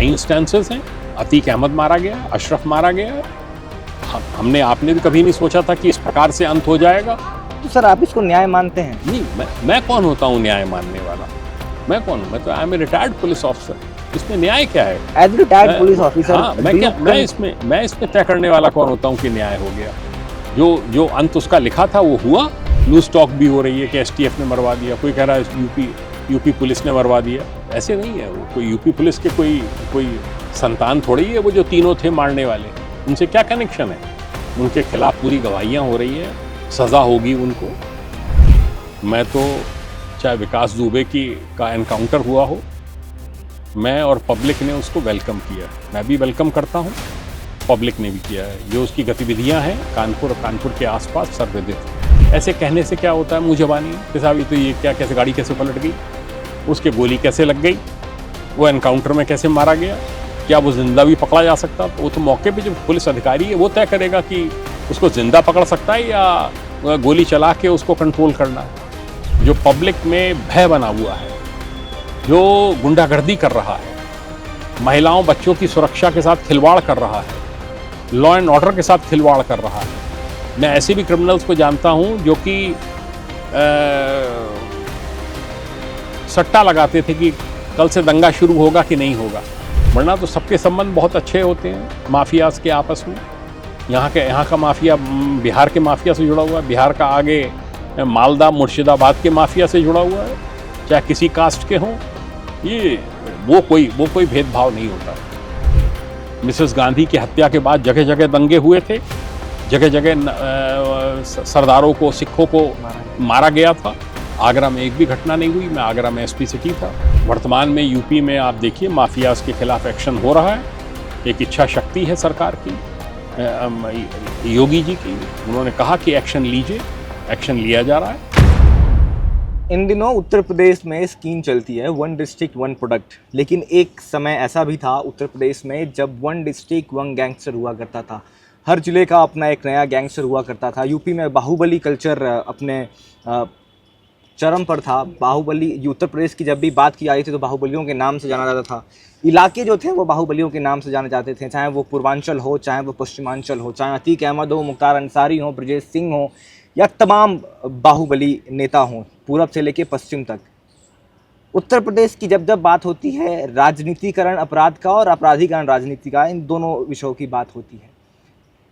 कई इंस्टेंसेस हैं, अतीक अहमद मारा गया, अशरफ मारा गया। हमने आपने भी कभी नहीं सोचा था कि इस प्रकार से अंत हो जाएगा। तो सर आप इसको न्याय मानते हैं? नहीं, मैं कौन होता हूँ न्याय मानने वाला? मैं कौन हूँ? मैं तो I am a retired police officer. इसमें न्याय क्या है? एज रिटायर्ड पुलिस ऑफिसर हाँ, मैं इसमें तय करने वाला कौन होता हूँ कि न्याय हो गया? जो अंत उसका लिखा था वो हुआ। लूज टॉक भी हो रही है कि एसटीएफ ने मरवा दिया, कोई कह रहा है यूपी पुलिस ने मरवा दिया। ऐसे नहीं है, वो कोई यूपी पुलिस के कोई संतान थोड़ी है वो जो तीनों थे मारने वाले। उनसे क्या कनेक्शन है? उनके खिलाफ पूरी गवाहियाँ हो रही है, सज़ा होगी उनको। मैं तो चाहे विकास दुबे का एनकाउंटर हुआ हो, मैं और पब्लिक ने उसको वेलकम किया। मैं भी वेलकम करता हूँ, पब्लिक ने भी किया है। जो उसकी गतिविधियाँ हैं कानपुर और कानपुर के आसपास सर्वविदित। ऐसे कहने से क्या होता है मुँह ज़बानी कि साहब ये तो ये क्या, कैसे गाड़ी कैसे पलट गई, उसके गोली कैसे लग गई, वो एनकाउंटर में कैसे मारा गया, क्या वो जिंदा भी पकड़ा जा सकता? तो वो तो मौके पे जो पुलिस अधिकारी है वो तय करेगा कि उसको जिंदा पकड़ सकता है या गोली चला के उसको कंट्रोल करना है। जो पब्लिक में भय बना हुआ है, जो गुंडागर्दी कर रहा है, महिलाओं बच्चों की सुरक्षा के साथ खिलवाड़ कर रहा है, लॉ एंड ऑर्डर के साथ खिलवाड़ कर रहा है। मैं ऐसे भी क्रिमिनल्स को जानता हूं जो कि सट्टा लगाते थे कि कल से दंगा शुरू होगा कि नहीं होगा, वरना तो सबके संबंध बहुत अच्छे होते हैं माफियाज के आपस में। यहाँ का माफिया बिहार के माफिया से जुड़ा हुआ है, बिहार का आगे मालदा मुर्शिदाबाद के माफिया से जुड़ा हुआ है, चाहे किसी कास्ट के हों। ये वो कोई भेदभाव नहीं होता। मिसेस गांधी की हत्या के बाद जगह जगह दंगे हुए थे, जगह जगह सरदारों को, सिखों को मारा गया था। आगरा में एक भी घटना नहीं हुई। मैं आगरा में एसपी सिटी था। वर्तमान में यूपी में आप देखिए माफियाज के खिलाफ एक्शन हो रहा है। एक इच्छा शक्ति है सरकार की, योगी जी की। उन्होंने कहा कि एक्शन लीजिए, एक्शन लिया जा रहा है। इन दिनों उत्तर प्रदेश में स्कीम चलती है वन डिस्ट्रिक्ट वन प्रोडक्ट, लेकिन एक समय ऐसा भी था उत्तर प्रदेश में जब वन डिस्ट्रिक्ट वन गैंगस्टर हुआ करता था। हर जिले का अपना एक नया गैंगस्टर हुआ करता था। यूपी में बाहुबली कल्चर अपने चरम पर था। बाहुबली, उत्तर प्रदेश की जब भी बात की जाती थी तो बाहुबलियों के नाम से जाना जाता था। इलाके जो थे वो बाहुबलियों के नाम से जाने जाते थे, चाहे वो पूर्वांचल हो, चाहे वो पश्चिमांचल हो, चाहे अतीक अहमद हो, मुख्तार अंसारी हो, ब्रजेश सिंह हो, या तमाम बाहुबली नेता हों पूरब से लेके पश्चिम तक। उत्तर प्रदेश की जब बात होती है राजनीतिकरण अपराध का और अपराधीकरण राजनीति का, इन दोनों विषयों की बात होती है।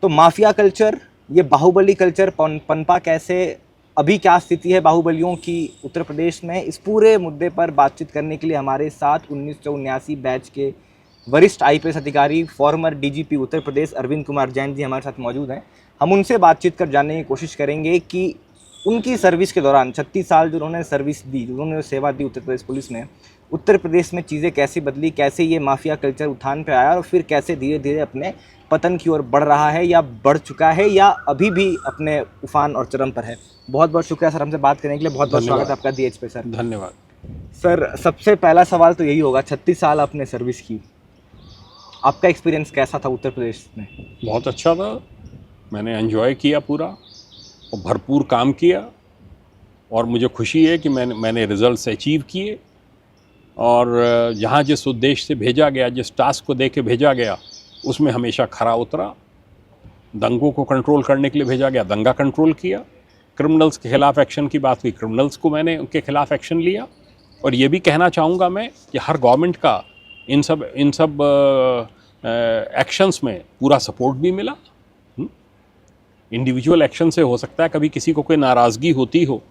तो माफिया कल्चर, ये बाहुबली कल्चर पनपा कैसे, अभी क्या स्थिति है बाहुबलियों की उत्तर प्रदेश में, इस पूरे मुद्दे पर बातचीत करने के लिए हमारे साथ 1979 बैच के वरिष्ठ आईपीएस अधिकारी, फॉर्मर डीजीपी उत्तर प्रदेश अरविंद कुमार जैन जी हमारे साथ मौजूद हैं। हम उनसे बातचीत कर जानने की कोशिश करेंगे कि उनकी सर्विस के दौरान 36 साल जो उन्होंने सर्विस दी, उन्होंने सेवा दी उत्तर प्रदेश पुलिस में, उत्तर प्रदेश में चीज़ें कैसी बदली, कैसे ये माफिया कल्चर उठान पे आया और फिर कैसे धीरे धीरे अपने पतन की ओर बढ़ रहा है, या बढ़ चुका है, या अभी भी अपने उफान और चरम पर है। बहुत बहुत शुक्रिया सर हमसे बात करने के लिए। बहुत बहुत स्वागत है आपका DH पे सर। धन्यवाद सर, सबसे पहला सवाल तो यही होगा, 36 साल आपने सर्विस की, आपका एक्सपीरियंस कैसा था उत्तर प्रदेश में? बहुत अच्छा था। मैंने एंजॉय किया पूरा और भरपूर काम किया, और मुझे खुशी है कि मैंने रिजल्ट्स अचीव किए। और जहाँ जिस उद्देश्य से भेजा गया, जिस टास्क को दे के भेजा गया, उसमें हमेशा खरा उतरा। दंगों को कंट्रोल करने के लिए भेजा गया, दंगा कंट्रोल किया। क्रिमिनल्स के खिलाफ एक्शन की बात हुई, क्रिमिनल्स को मैंने उनके खिलाफ एक्शन लिया। और ये भी कहना चाहूँगा मैं कि हर गवर्नमेंट का इन सब एक्शंस में पूरा सपोर्ट भी मिला। इंडिविजुअल एक्शन से हो सकता है कभी किसी को कोई नाराज़गी होती हो,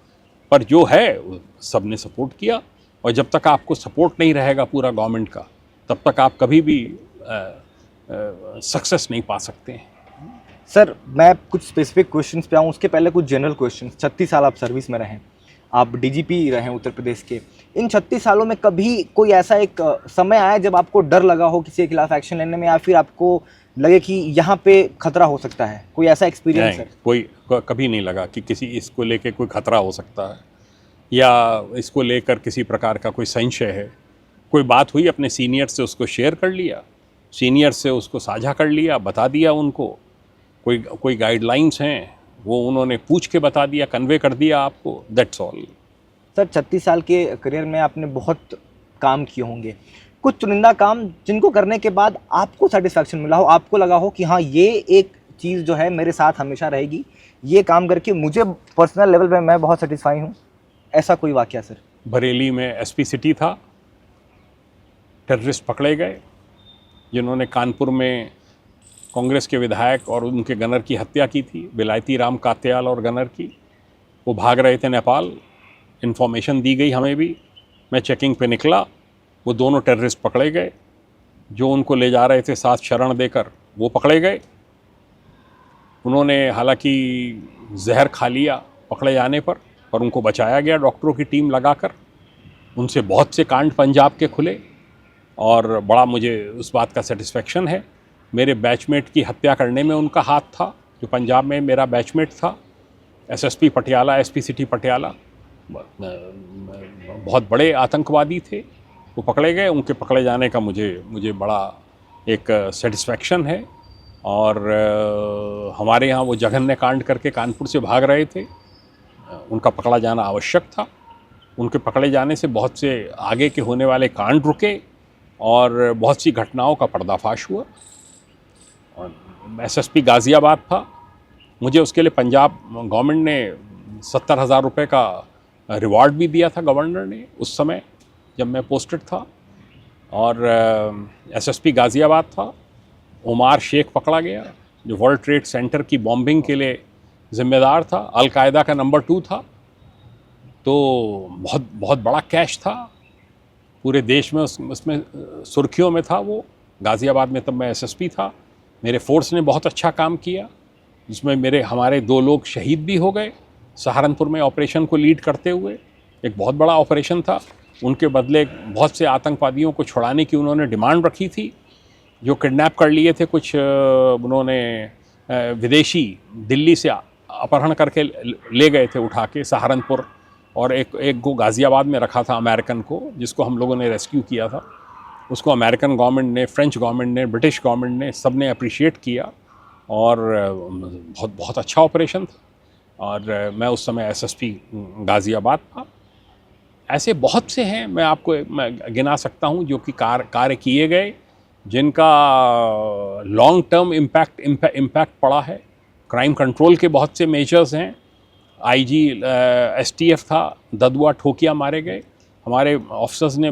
पर जो है सब ने सपोर्ट किया। और जब तक आपको सपोर्ट नहीं रहेगा पूरा गवर्नमेंट का, तब तक आप कभी भी सक्सेस नहीं पा सकते हैं। सर, मैं कुछ स्पेसिफिक क्वेश्चंस पे आऊँ उसके पहले कुछ जनरल क्वेश्चंस। 36 साल आप सर्विस में रहें, आप डीजीपी रहे उत्तर प्रदेश के। इन 36 सालों में कभी कोई ऐसा एक समय आया जब आपको डर लगा हो किसी के खिलाफ एक्शन लेने में, या फिर आपको लगे कि यहाँ पे खतरा हो सकता है? कोई ऐसा एक्सपीरियंस है? कोई कभी नहीं लगा कि किसी इसको लेकर कोई खतरा हो सकता है, या इसको लेकर किसी प्रकार का कोई संशय है। कोई बात हुई, अपने सीनियर से उसको शेयर कर लिया, सीनियर से उसको साझा कर लिया, बता दिया उनको। कोई गाइडलाइंस हैं वो उन्होंने पूछ के बता दिया, कन्वे कर दिया आपको, दैट्स ऑल। सर, 36 साल के करियर में आपने बहुत काम किए होंगे, कुछ चुनिंदा काम जिनको करने के बाद आपको सेटिस्फैक्शन मिला हो, आपको लगा हो कि हाँ ये एक चीज़ जो है मेरे साथ हमेशा रहेगी, ये काम करके मुझे पर्सनल लेवल पे मैं बहुत सेटिस्फाई हूँ, ऐसा कोई वाकया सर? बरेली में एसपी सिटी था, टेररिस्ट पकड़े गए जिन्होंने कानपुर में कांग्रेस के विधायक और उनके गनर की हत्या की थी, बिलायती राम कात्याल और गनर की। वो भाग रहे थे नेपाल, इन्फॉर्मेशन दी गई हमें भी, मैं चेकिंग पे निकला, वो दोनों टेररिस्ट पकड़े गए। जो उनको ले जा रहे थे साथ शरण देकर वो पकड़े गए। उन्होंने हालांकि जहर खा लिया पकड़े जाने पर उनको बचाया गया डॉक्टरों की टीम लगाकर। उनसे बहुत से कांड पंजाब के खुले और बड़ा मुझे उस बात का सेटिस्फेक्शन है। मेरे बैचमेट की हत्या करने में उनका हाथ था, जो पंजाब में मेरा बैचमेट था, SSP Patiala, SP city Patiala, बहुत बड़े आतंकवादी थे। वो पकड़े गए, उनके पकड़े जाने का मुझे बड़ा एक सेटिस्फेक्शन है। और हमारे यहाँ वो जघन्य कांड करके कानपुर से भाग रहे थे, उनका पकड़ा जाना आवश्यक था। उनके पकड़े जाने से बहुत से आगे के होने वाले कांड रुके और बहुत सी घटनाओं का पर्दाफाश हुआ। और एसएसपी गाज़ियाबाद था, मुझे उसके लिए पंजाब गवर्नमेंट ने 70,000 रुपये का रिवॉर्ड भी दिया था गवर्नर ने उस समय जब मैं पोस्टेड था। और एसएसपी गाज़ियाबाद था। उमार शेख पकड़ा गया जो वर्ल्ड ट्रेड सेंटर की बॉम्बिंग के लिए ज़िम्मेदार था, अल-कायदा का नंबर 2 था। तो बहुत बड़ा कैश था पूरे देश में, उसमें सुर्खियों में था वो। गाज़ियाबाद में तब मैं एसएसपी था। मेरे फोर्स ने बहुत अच्छा काम किया, जिसमें हमारे 2 लोग शहीद भी हो गए सहारनपुर में ऑपरेशन को लीड करते हुए। एक बहुत बड़ा ऑपरेशन था। उनके बदले बहुत से आतंकवादियों को छुड़ाने की उन्होंने डिमांड रखी थी, जो किडनैप कर लिए थे कुछ। उन्होंने विदेशी दिल्ली से अपहरण करके ले गए थे उठा के सहारनपुर, और एक को गाज़ियाबाद में रखा था अमेरिकन को, जिसको हम लोगों ने रेस्क्यू किया था। उसको अमेरिकन गवर्नमेंट ने, फ्रेंच गवर्नमेंट ने, ब्रिटिश गवर्नमेंट ने, सब ने अप्रिशिएट किया और बहुत अच्छा ऑपरेशन था। और मैं उस समय एसएसपी गाज़ियाबाद था। ऐसे बहुत से हैं, मैं आपको गिना सकता हूं, जो कि कार्य किए गए, जिनका लॉन्ग टर्म इम्पैक्ट पड़ा है। क्राइम कंट्रोल के बहुत से मेजर्स हैं। आईजी एसटीएफ था, ददुआ ठोकिया मारे गए। हमारे ऑफिसर्स ने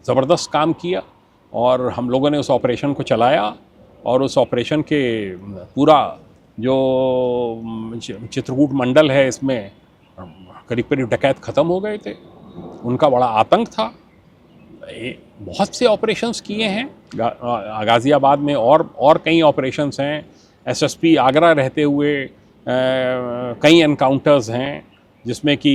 ज़बरदस्त काम किया और हम लोगों ने उस ऑपरेशन को चलाया। और उस ऑपरेशन के पूरा जो चित्रकूट मंडल है, इसमें करीब डकैत ख़त्म हो गए थे। उनका बड़ा आतंक था। बहुत से ऑपरेशंस किए हैं गाज़ियाबाद में, और कई ऑपरेशंस हैं। एसएसपी आगरा रहते हुए कई एनकाउंटर्स हैं, जिसमें कि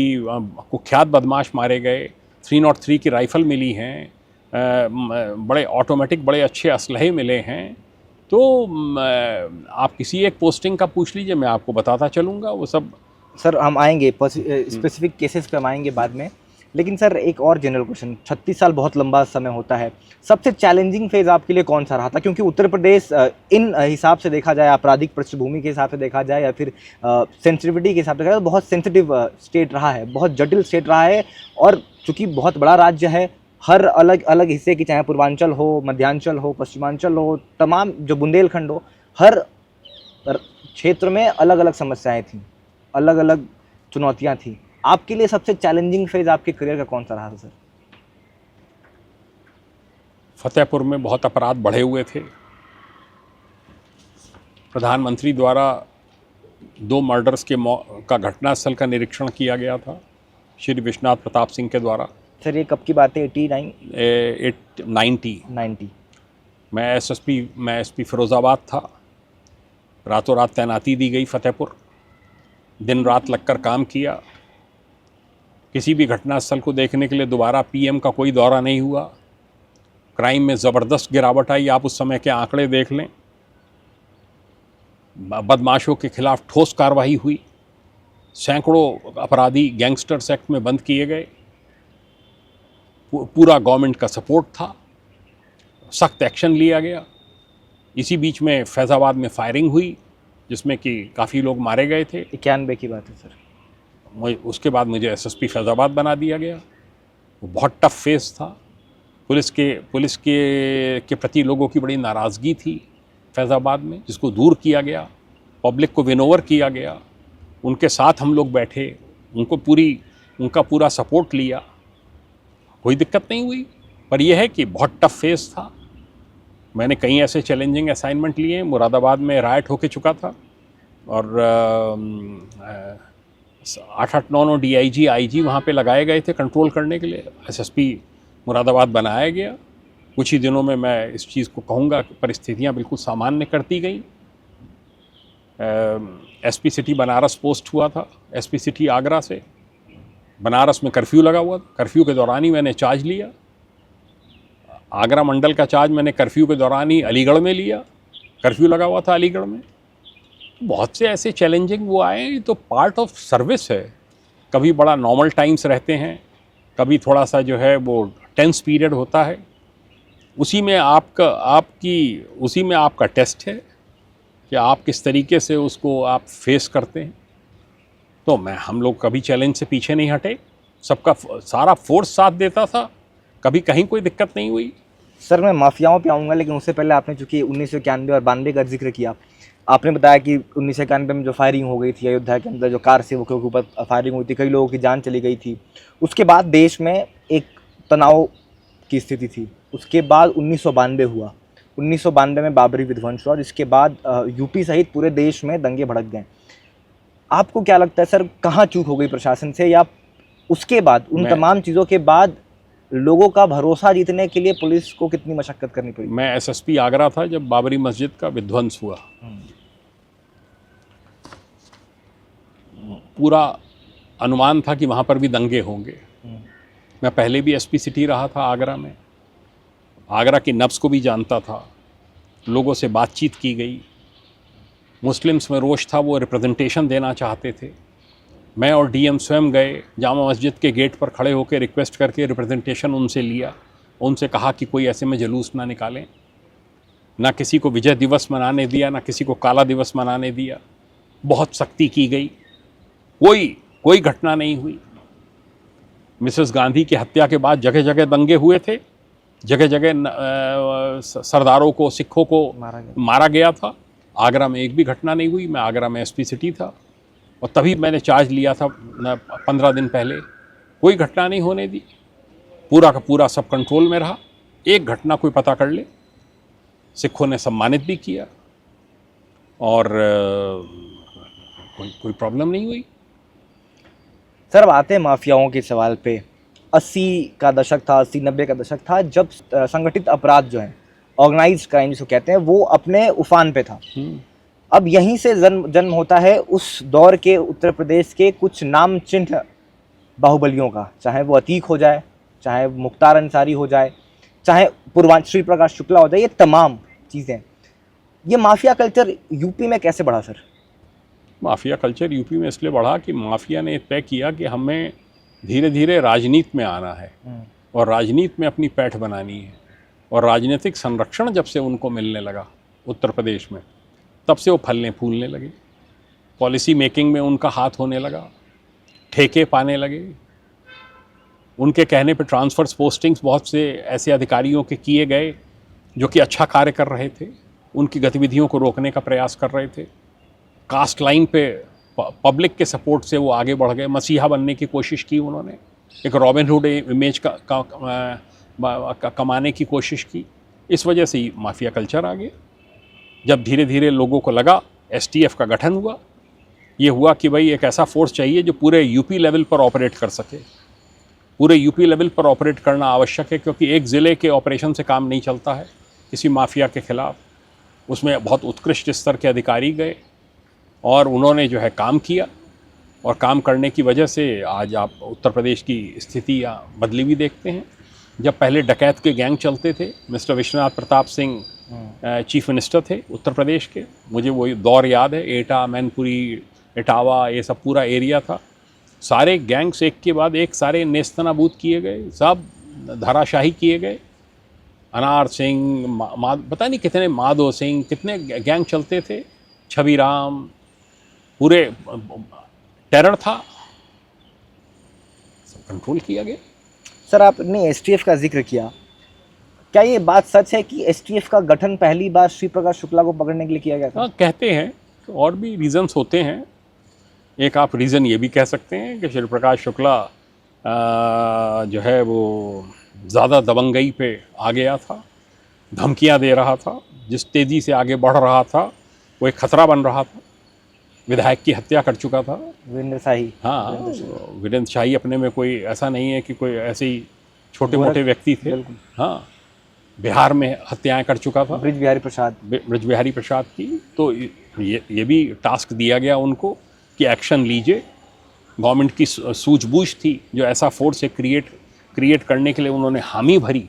कुख्यात बदमाश मारे गए। 303 की राइफ़ल मिली हैं, बड़े ऑटोमेटिक बड़े अच्छे असलहे मिले हैं। तो आप किसी एक पोस्टिंग का पूछ लीजिए, मैं आपको बताता चलूँगा वो सब। सर हम आएंगे स्पेसिफिक केसेस पे, हम आएंगे बाद में। लेकिन सर एक और जनरल क्वेश्चन, 36 साल बहुत लंबा समय होता है। सबसे चैलेंजिंग फेज़ आपके लिए कौन सा रहा था? क्योंकि उत्तर प्रदेश इन हिसाब से देखा जाए, आपराधिक पृष्ठभूमि के हिसाब से देखा जाए, या फिर सेंसिटिविटी के हिसाब से देखा जाए, तो बहुत सेंसिटिव स्टेट रहा है, बहुत जटिल स्टेट रहा है। और चूँकि बहुत बड़ा राज्य है, हर अलग अलग हिस्से की, चाहे पूर्वांचल हो, मध्यांचल हो, पश्चिमांचल हो, तमाम जो बुंदेलखंड हो, हर क्षेत्र में अलग अलग समस्याएँ थीं, अलग अलग चुनौतियाँ थी। आपके लिए सबसे चैलेंजिंग फेज आपके करियर का कौन सा रहा था सर? फतेहपुर में बहुत अपराध बढ़े हुए थे। प्रधानमंत्री द्वारा 2 मर्डर्स का घटनास्थल का निरीक्षण किया गया था, श्री विश्वनाथ प्रताप सिंह के द्वारा। सर ये कब की बात है? 90। मैं एसपी फिरोज़ाबाद था। रातों रात तैनाती दी गई फतेहपुर, दिन रात लगकर काम किया। किसी भी घटनास्थल को देखने के लिए दोबारा पीएम का कोई दौरा नहीं हुआ। क्राइम में ज़बरदस्त गिरावट आई, आप उस समय के आंकड़े देख लें। बदमाशों के खिलाफ ठोस कार्रवाई हुई। सैकड़ों अपराधी गैंगस्टर्स एक्ट में बंद किए गए। पूरा गवर्नमेंट का सपोर्ट था, सख्त एक्शन लिया गया। इसी बीच में फैज़ाबाद में फायरिंग हुई, जिसमें कि काफ़ी लोग मारे गए थे। 91 की बात है सर। उसके बाद मुझे एसएसपी फैज़ाबाद बना दिया गया। वो बहुत टफ फेस था। पुलिस के प्रति लोगों की बड़ी नाराज़गी थी फैज़ाबाद में, जिसको दूर किया गया, पब्लिक को विन ओवर किया गया, उनके साथ हम लोग बैठे, उनका पूरा सपोर्ट लिया, कोई दिक्कत नहीं हुई। पर यह है कि बहुत टफ फेस था। मैंने कई ऐसे चैलेंजिंग असाइनमेंट लिए। मुरादाबाद में राइट होके चुका था और 8-8-9 DIG IG वहाँ पे लगाए गए थे कंट्रोल करने के लिए। SSP मुरादाबाद बनाया गया। कुछ ही दिनों में मैं इस चीज़ को कहूँगा कि परिस्थितियाँ बिल्कुल सामान्य करती गई। SP सिटी बनारस पोस्ट हुआ था, SP सिटी आगरा से। बनारस में कर्फ्यू लगा हुआ था, कर्फ्यू के दौरान ही मैंने चार्ज लिया। आगरा मंडल का चार्ज मैंने कर्फ्यू के दौरान ही अलीगढ़ में लिया, कर्फ्यू लगा हुआ था अलीगढ़ में। बहुत से ऐसे चैलेंजिंग वो आए, ये तो पार्ट ऑफ सर्विस है। कभी बड़ा नॉर्मल टाइम्स रहते हैं, कभी थोड़ा सा जो है वो टेंस पीरियड होता है। उसी में आपका टेस्ट है कि आप किस तरीके से उसको आप फेस करते हैं। तो हम लोग कभी चैलेंज से पीछे नहीं हटे, सबका सारा फोर्स साथ देता था, कभी कहीं कोई दिक्कत नहीं हुई। सर मैं माफियाओं पे आऊँगा, लेकिन उससे पहले आपने चूँकि 1991 और 92 का जिक्र किया, आपने बताया कि 1991 में जो फायरिंग हो गई थी अयोध्या के अंदर, जो कार सेवकों के ऊपर फायरिंग हुई थी, कई लोगों की जान चली गई थी। उसके बाद देश में एक तनाव की स्थिति थी। उसके बाद 1992 हुआ, 1992 में बाबरी विध्वंस हुआ, जिसके बाद यूपी सहित पूरे देश में दंगे भड़क गए। आपको क्या लगता है सर, कहाँ चूक हो गई प्रशासन से, या उसके बाद उन तमाम चीज़ों के बाद लोगों का भरोसा जीतने के लिए पुलिस को कितनी मशक्कत करनी पड़ी? मैं SSP आगरा था जब बाबरी मस्जिद का विध्वंस हुआ। पूरा अनुमान था कि वहाँ पर भी दंगे होंगे। मैं पहले भी SP सिटी रहा था आगरा में, आगरा की नब्ज़ को भी जानता था, लोगों से बातचीत की गई। मुस्लिम्स में रोष था, वो रिप्रेजेंटेशन देना चाहते थे। मैं और DM स्वयं गए, जामा मस्जिद के गेट पर खड़े होकर रिक्वेस्ट करके रिप्रेजेंटेशन उनसे लिया। उनसे कहा कि कोई ऐसे में जुलूस ना निकालें, ना किसी को विजय दिवस मनाने दिया, ना किसी को काला दिवस मनाने दिया। बहुत सख्ती की गई, कोई घटना नहीं हुई। मिसेस गांधी की हत्या के बाद जगह जगह दंगे हुए थे, जगह जगह सरदारों को, सिखों को मारा गया था। आगरा में एक भी घटना नहीं हुई। मैं आगरा में SP सिटी था और तभी मैंने चार्ज लिया था 15 दिन पहले। कोई घटना नहीं होने दी, पूरा का पूरा सब कंट्रोल में रहा। एक घटना कोई पता कर ले, सिखों ने सम्मानित भी किया और कोई प्रॉब्लम नहीं हुई। सर अब आते हैं माफियाओं के सवाल पे। 80 का दशक था, 80-90 का दशक था, जब संगठित अपराध जो है, ऑर्गेनाइज्ड क्राइम जिसको कहते हैं, वो अपने उफान पे था। अब यहीं से जन्म होता है उस दौर के उत्तर प्रदेश के कुछ नाम चिन्ह बाहुबलियों का, चाहे वो अतीक हो जाए, चाहे मुख्तार अंसारी हो जाए, चाहे श्री प्रकाश शुक्ला हो जाए। ये तमाम चीज़ें, ये माफिया कल्चर यूपी में कैसे बढ़ा सर? माफिया कल्चर यूपी में इसलिए बढ़ा कि माफिया ने तय किया कि हमें धीरे धीरे राजनीति में आना है और राजनीति में अपनी पैठ बनानी है। और राजनीतिक संरक्षण जब से उनको मिलने लगा उत्तर प्रदेश में, तब से वो फलने फूलने लगे। पॉलिसी मेकिंग में उनका हाथ होने लगा, ठेके पाने लगे। उनके कहने पर ट्रांसफर्स पोस्टिंग्स बहुत से ऐसे अधिकारियों के किए गए जो कि अच्छा कार्य कर रहे थे, उनकी गतिविधियों को रोकने का प्रयास कर रहे थे। कास्ट लाइन पे पब्लिक के सपोर्ट से वो आगे बढ़ गए, मसीहा बनने की कोशिश की उन्होंने, एक रॉबिन हुड इमेज कमाने की कोशिश की। इस वजह से ही माफिया कल्चर आ गया। जब धीरे धीरे लोगों को लगा, STF का गठन हुआ। ये हुआ कि भाई एक ऐसा फोर्स चाहिए जो पूरे यूपी लेवल पर ऑपरेट कर सके। पूरे यूपी लेवल पर ऑपरेट करना आवश्यक है, क्योंकि एक ज़िले के ऑपरेशन से काम नहीं चलता है किसी माफिया के ख़िलाफ़। उसमें बहुत उत्कृष्ट स्तर के अधिकारी गए और उन्होंने जो है काम किया, और काम करने की वजह से आज आप उत्तर प्रदेश की स्थिति या बदली भी देखते हैं। जब पहले डकैत के गैंग चलते थे, mister Vishwanath Pratap Singh chief minister थे उत्तर प्रदेश के, मुझे वो दौर याद है। एटा, मैनपुरी, इटावा, ये सब पूरा एरिया था। सारे गैंग्स एक के बाद एक सारे नेस्तनाबूद किए गए, सब धराशाही किए गए। अनार सिंह, पता नहीं कितने, माधो सिंह, कितने गैंग चलते थे, छवि राम, पूरे टेरर था, सब कंट्रोल किया गया। सर आपने STF का जिक्र किया, क्या ये बात सच है कि एसटीएफ का गठन पहली बार श्री प्रकाश शुक्ला को पकड़ने के लिए किया गया था? हाँ, कहते हैं, तो और भी रीजंस होते हैं। एक आप रीज़न ये भी कह सकते हैं कि श्री प्रकाश शुक्ला जो है वो ज़्यादा दबंगई पे आ गया था, धमकियां दे रहा था, जिस तेज़ी से आगे बढ़ रहा था वो एक खतरा बन रहा था। विधायक की हत्या कर चुका था वीरेंद्र शाही। हाँ, वीरेंद्र शाही अपने में कोई ऐसा नहीं है कि कोई ऐसे ही छोटे मोटे व्यक्ति थे। हाँ, बिहार में हत्याएं कर चुका था ब्रिज बिहारी प्रसाद। ब्रिज बिहारी प्रसाद की। तो ये भी टास्क दिया गया उनको कि एक्शन लीजिए। गवर्नमेंट की सूझबूझ थी जो ऐसा फोर्स क्रिएट करने के लिए उन्होंने हामी भरी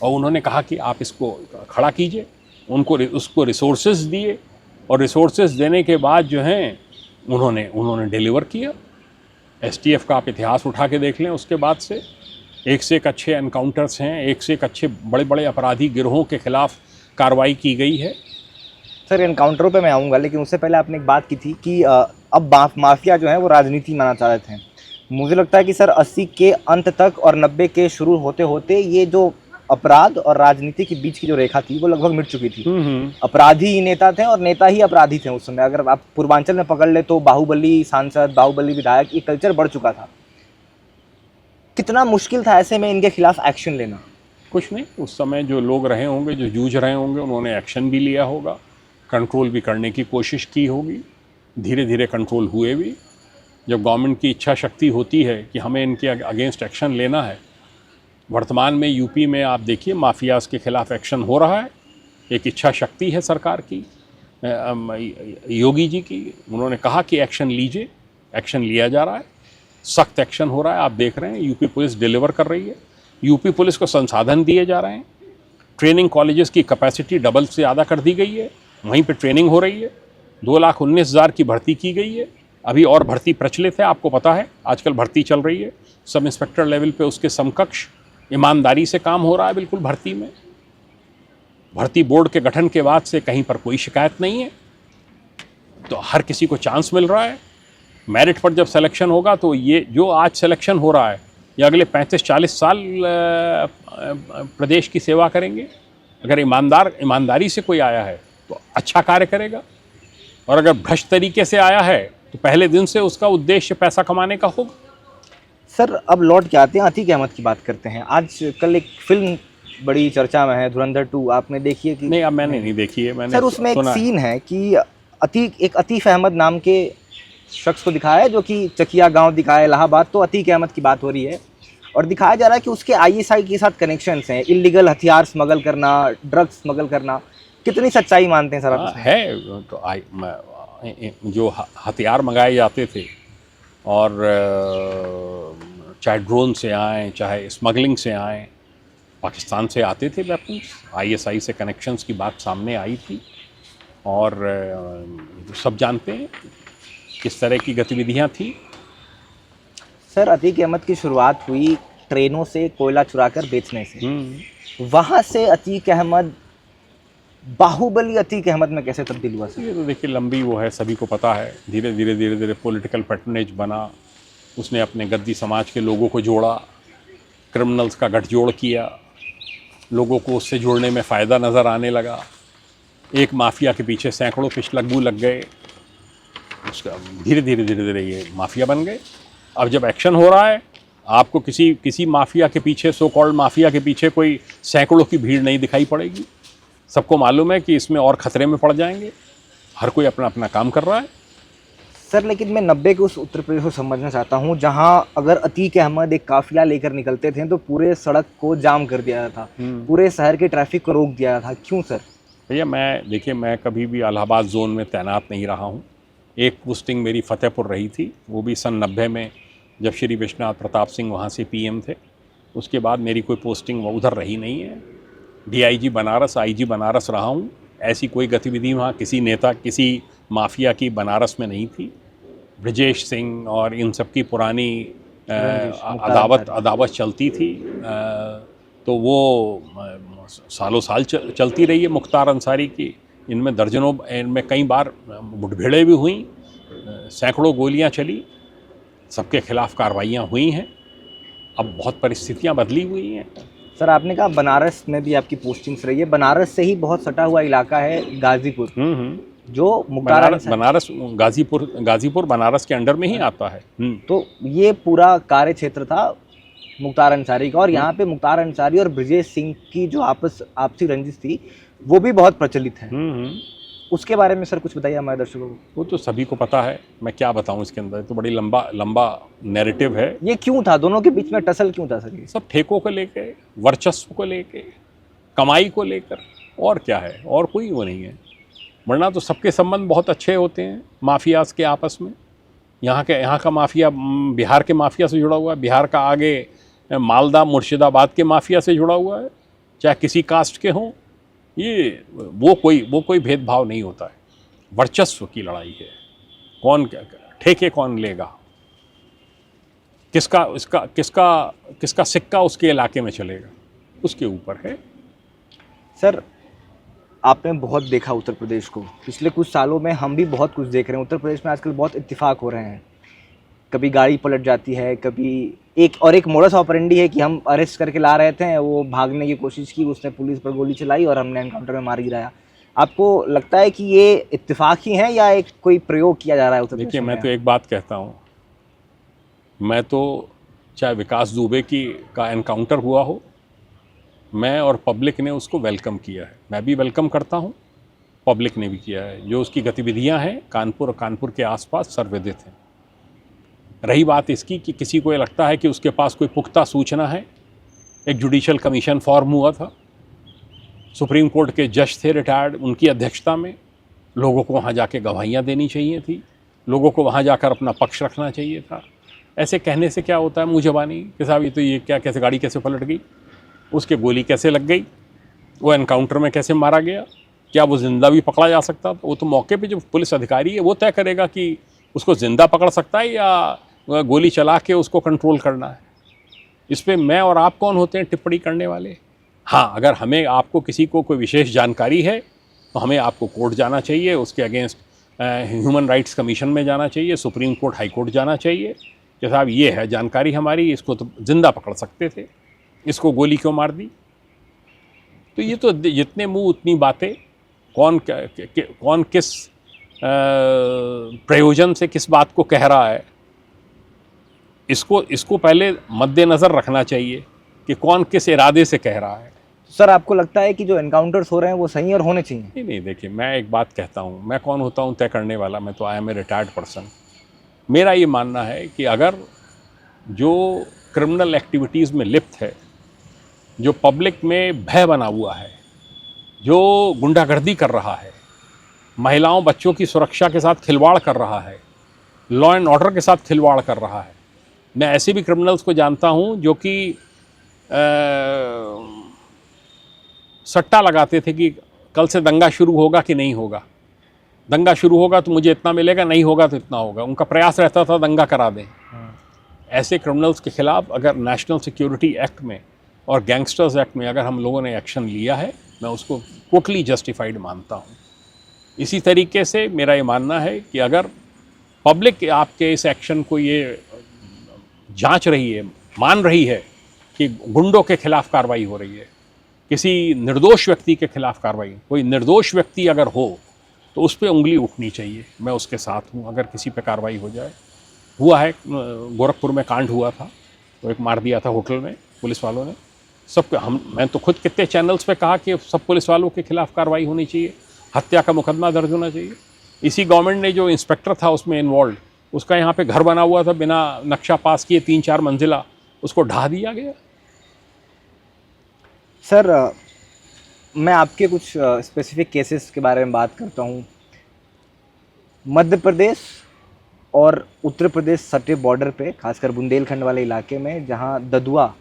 और उन्होंने कहा कि आप इसको खड़ा कीजिए। उसको रिसोर्सेज दिए और रिसोर्सेज देने के बाद जो हैं उन्होंने डिलीवर किया। एसटीएफ का आप इतिहास उठा के देख लें, उसके बाद से एक अच्छे एनकाउंटर्स हैं, एक से एक अच्छे बड़े बड़े अपराधी गिरोहों के खिलाफ कार्रवाई की गई है। सर, एनकाउंटरों पे मैं आऊँगा, लेकिन उससे पहले आपने एक बात की थी कि अब माफिया जो है वो राजनीति माना चाह रहे थे। मुझे लगता है कि सर 80 के अंत तक और 90 के शुरू होते होते ये जो अपराध और राजनीति के बीच की जो रेखा थी वो लगभग मिट चुकी थी। अपराधी ही नेता थे और नेता ही अपराधी थे उस समय। अगर आप पूर्वांचल में पकड़ ले तो बाहुबली सांसद, बाहुबली विधायक, ये कल्चर बढ़ चुका था। कितना मुश्किल था ऐसे में इनके खिलाफ एक्शन लेना? कुछ नहीं, उस समय जो लोग रहे होंगे, जो जूझ रहे होंगे, उन्होंने एक्शन भी लिया होगा, कंट्रोल भी करने की कोशिश की होगी, धीरे धीरे कंट्रोल हुए भी। जब गवर्नमेंट की इच्छा शक्ति होती है कि हमें इनके अगेंस्ट एक्शन लेना है, वर्तमान में यूपी में आप देखिए माफियाज के खिलाफ एक्शन हो रहा है। एक इच्छा शक्ति है सरकार की, योगी जी की। उन्होंने कहा कि एक्शन लीजिए, एक्शन लिया जा रहा है, सख्त एक्शन हो रहा है। आप देख रहे हैं यूपी पुलिस डिलीवर कर रही है। यूपी पुलिस को संसाधन दिए जा रहे हैं, ट्रेनिंग कॉलेजेस की कैपेसिटी डबल से ज़्यादा कर दी गई है, वहीं पे ट्रेनिंग हो रही है। 2,19,000 की भर्ती की गई है। अभी और भर्ती प्रचलित है, आपको पता है, आजकल भर्ती चल रही है सब इंस्पेक्टर लेवल पे, उसके समकक्ष ईमानदारी से काम हो रहा है बिल्कुल भर्ती में। भर्ती बोर्ड के गठन के बाद से कहीं पर कोई शिकायत नहीं है, तो हर किसी को चांस मिल रहा है। मेरिट पर जब सिलेक्शन होगा तो ये जो आज सिलेक्शन हो रहा है ये अगले 35-40 साल प्रदेश की सेवा करेंगे। अगर ईमानदारी से कोई आया है तो अच्छा कार्य करेगा, और अगर भ्रष्ट तरीके से आया है तो पहले दिन से उसका उद्देश्य पैसा कमाने का होगा। सर, अब लौट के आते हैं, अतीक अहमद की बात करते हैं। आज कल एक फिल्म बड़ी चर्चा में है, धुरंधर 2, आपने देखी है कि नहीं? अब मैंने नहीं देखी है। मैंने सर उसमें एक सीन है कि अतीक अहमद नाम के शख्स को दिखाया है जो कि चकिया गांव दिखाया इलाहाबाद। तो अतीक अहमद की बात हो रही है और दिखाया जा रहा है कि उसके आईएसआई के साथ कनेक्शंस हैं, इलीगल हथियार स्मगल करना, ड्रग्स स्मगल करना। कितनी सच्चाई मानते हैं सर आप? है तो जो हथियार मंगाए जाते थे, और चाहे ड्रोन से आए चाहे स्मगलिंग से आए, पाकिस्तान से आते थे वेपन्स। आईएसआई से कनेक्शंस की बात सामने आई थी, और सब जानते हैं किस तरह की गतिविधियां थी। सर, अतीक अहमद की शुरुआत हुई ट्रेनों से कोयला चुराकर बेचने से। वहाँ से अतीक अहमद बाहुबली अतीक अहमद में कैसे तब्दील हुआ सर? ये तो देखिए लंबी वो है, सभी को पता है। धीरे धीरे पॉलिटिकल पैटर्नेज बना, उसने अपने गद्दी समाज के लोगों को जोड़ा, क्रिमिनल्स का गठजोड़ किया, लोगों को उससे जोड़ने में फ़ायदा नज़र आने लगा। एक माफिया के पीछे सैकड़ों पिछलग्गू लग गए, उसका धीरे धीरे ये माफिया बन गए। अब जब एक्शन हो रहा है, आपको किसी माफिया के पीछे, सो कॉल्ड माफिया के पीछे कोई सैकड़ों की भीड़ नहीं दिखाई पड़ेगी। सबको मालूम है कि इसमें और खतरे में पड़ जाएंगे। हर कोई अपना अपना काम कर रहा है। सर, लेकिन मैं 90 के उस उत्तर प्रदेश को समझना चाहता हूँ जहाँ अगर अतीक अहमद एक काफिला लेकर निकलते थे तो पूरे सड़क को जाम कर दिया था, पूरे शहर के ट्रैफिक को रोक दिया था। क्यों सर? भैया मैं कभी भी इलाहाबाद जोन में तैनात नहीं रहा हूँ। एक पोस्टिंग मेरी फतेहपुर रही थी, वो भी सन 90 में, जब श्री विश्वनाथ प्रताप सिंह वहाँ से पीएम थे। उसके बाद मेरी कोई पोस्टिंग उधर रही नहीं है। डीआईजी बनारस, आईजी बनारस रहा हूँ। ऐसी कोई गतिविधि वहाँ किसी नेता, किसी माफिया की बनारस में नहीं थी। ब्रजेश सिंह और इन सब की पुरानी अदावत चलती थी, तो वो सालों साल चलती रही है। मुख्तार अंसारी की, इनमें कई बार मुठभेड़ें भी हुई, सैकड़ों गोलियां चली, सबके खिलाफ कार्रवाइयां हुई हैं। अब बहुत परिस्थितियां बदली हुई हैं। सर आपने कहा बनारस में भी आपकी पोस्टिंग्स रही है, बनारस से ही बहुत सटा हुआ इलाका है गाजीपुर, जो मुख्तार बनारस गाजीपुर बनारस के अंडर में ही आता है। तो ये पूरा कार्य क्षेत्र था मुख्तार अंसारी का, और यहाँ पे मुख्तार अंसारी और ब्रजेश सिंह की जो आपसी रंजिश थी वो भी बहुत प्रचलित है। उसके बारे में सर कुछ बताइए हमारे दर्शकों को। वो तो सभी को पता है, मैं क्या बताऊं इसके अंदर, तो बड़ी लंबा नैरेटिव है। ये क्यों था, दोनों के बीच में टसल क्यों था सर? ये सब ठेकों को लेके, वर्चस्व को लेके, कमाई को लेकर, और क्या है, और कोई वो नहीं है। वरना तो सबके संबंध बहुत अच्छे होते हैं माफियाज के आपस में। यहाँ का माफिया बिहार के माफिया से जुड़ा हुआ है, बिहार का आगे मालदा मुर्शिदाबाद के माफिया से जुड़ा हुआ है, चाहे किसी कास्ट के हों। ये वो कोई भेदभाव नहीं होता है। वर्चस्व की लड़ाई है, कौन ठेके कौन लेगा, किसका सिक्का उसके इलाके में चलेगा, उसके ऊपर है। सर आपने बहुत देखा उत्तर प्रदेश को, पिछले कुछ सालों में हम भी बहुत कुछ देख रहे हैं। उत्तर प्रदेश में आजकल बहुत इत्तेफाक हो रहे हैं, कभी गाड़ी पलट जाती है, कभी एक मोडस ऑपरेंडी है कि हम अरेस्ट करके ला रहे थे, वो भागने की कोशिश की, उसने पुलिस पर गोली चलाई और हमने एनकाउंटर में मार गिराया। आपको लगता है कि ये इत्तेफाक ही है या एक कोई प्रयोग किया जा रहा है उत्तर प्रदेश में? देखिए, मैं तो एक बात कहता हूँ, मैं तो चाहे विकास दुबे का एनकाउंटर हुआ हो, मैं और पब्लिक ने उसको वेलकम किया है। मैं भी वेलकम करता हूँ, पब्लिक ने भी किया है। जो उसकी गतिविधियाँ हैं कानपुर और कानपुर के आसपास सर्वविदित हैं। रही बात इसकी कि किसी को ये लगता है कि उसके पास कोई पुख्ता सूचना है, एक जुडिशल कमीशन फॉर्म हुआ था, सुप्रीम कोर्ट के जज थे रिटायर्ड, उनकी अध्यक्षता में। लोगों को वहाँ जाके गवाहियाँ देनी चाहिए थी, लोगों को वहाँ जाकर अपना पक्ष रखना चाहिए था। ऐसे कहने से क्या होता है मुँह ज़बानी कि साहब ये तो ये क्या, कैसे गाड़ी कैसे पलट गई, उसके गोली कैसे लग गई, वो एनकाउंटर में कैसे मारा गया, क्या वो ज़िंदा भी पकड़ा जा सकता? तो वो तो मौके पे जो पुलिस अधिकारी है वो तय करेगा कि उसको ज़िंदा पकड़ सकता है या गोली चला के उसको कंट्रोल करना है। इस पर मैं और आप कौन होते हैं टिप्पणी करने वाले? हाँ, अगर हमें आपको किसी को कोई विशेष जानकारी है तो हमें आपको कोर्ट जाना चाहिए, उसके अगेंस्ट ह्यूमन राइट्स कमीशन में जाना चाहिए, सुप्रीम कोर्ट हाई कोर्ट जाना चाहिए कि साहब ये है जानकारी हमारी, इसको तो ज़िंदा पकड़ सकते थे, इसको गोली क्यों मार दी? तो ये तो जितने मुंह उतनी बातें, कौन किस प्रयोजन से किस बात को कह रहा है, इसको पहले मद्देनज़र रखना चाहिए कि कौन किस इरादे से कह रहा है। सर आपको लगता है कि जो एनकाउंटर्स हो रहे हैं वो सही और होने चाहिए? नहीं, देखिए, मैं एक बात कहता हूँ, मैं कौन होता हूँ तय करने वाला? मैं तो I am a retired person. मेरा ये मानना है कि अगर जो क्रिमिनल एक्टिविटीज़ में लिप्त है, जो पब्लिक में भय बना हुआ है, जो गुंडागर्दी कर रहा है, महिलाओं बच्चों की सुरक्षा के साथ खिलवाड़ कर रहा है, लॉ एंड ऑर्डर के साथ खिलवाड़ कर रहा है, मैं ऐसे भी क्रिमिनल्स को जानता हूँ जो कि सट्टा लगाते थे कि कल से दंगा शुरू होगा कि नहीं होगा, दंगा शुरू होगा तो मुझे इतना मिलेगा, नहीं होगा तो इतना होगा। उनका प्रयास रहता था दंगा करा दें। ऐसे क्रिमिनल्स के खिलाफ अगर नेशनल सिक्योरिटी एक्ट में और गैंगस्टर्स एक्ट में अगर हम लोगों ने एक्शन लिया है, मैं उसको टोटली जस्टिफाइड मानता हूँ। इसी तरीके से मेरा ये मानना है कि अगर पब्लिक आपके इस एक्शन को ये जांच रही है, मान रही है कि गुंडों के खिलाफ कार्रवाई हो रही है, किसी निर्दोष व्यक्ति के खिलाफ कार्रवाई, कोई निर्दोष व्यक्ति अगर हो तो उस पर उंगली उठनी चाहिए। मैं उसके साथ हूँ अगर किसी पे कार्रवाई हो जाए। हुआ है, गोरखपुर में कांड हुआ था, तो एक मार दिया था होटल में पुलिस वालों ने। मैं तो खुद कितने चैनल्स पे कहा कि सब पुलिस वालों के खिलाफ कार्रवाई होनी चाहिए, हत्या का मुकदमा दर्ज होना चाहिए। इसी गवर्नमेंट ने जो इंस्पेक्टर था उसमें इन्वॉल्व, उसका यहाँ पे घर बना हुआ था बिना नक्शा पास किए, 3-4 मंजिला, उसको ढा दिया गया। सर मैं आपके कुछ स्पेसिफिक केसेस के बारे में बात करता हूँ। मध्य प्रदेश और उत्तर प्रदेश सटे बॉर्डर पे, खासकर बुंदेलखंड वाले इलाके में, जहाँ ददुआ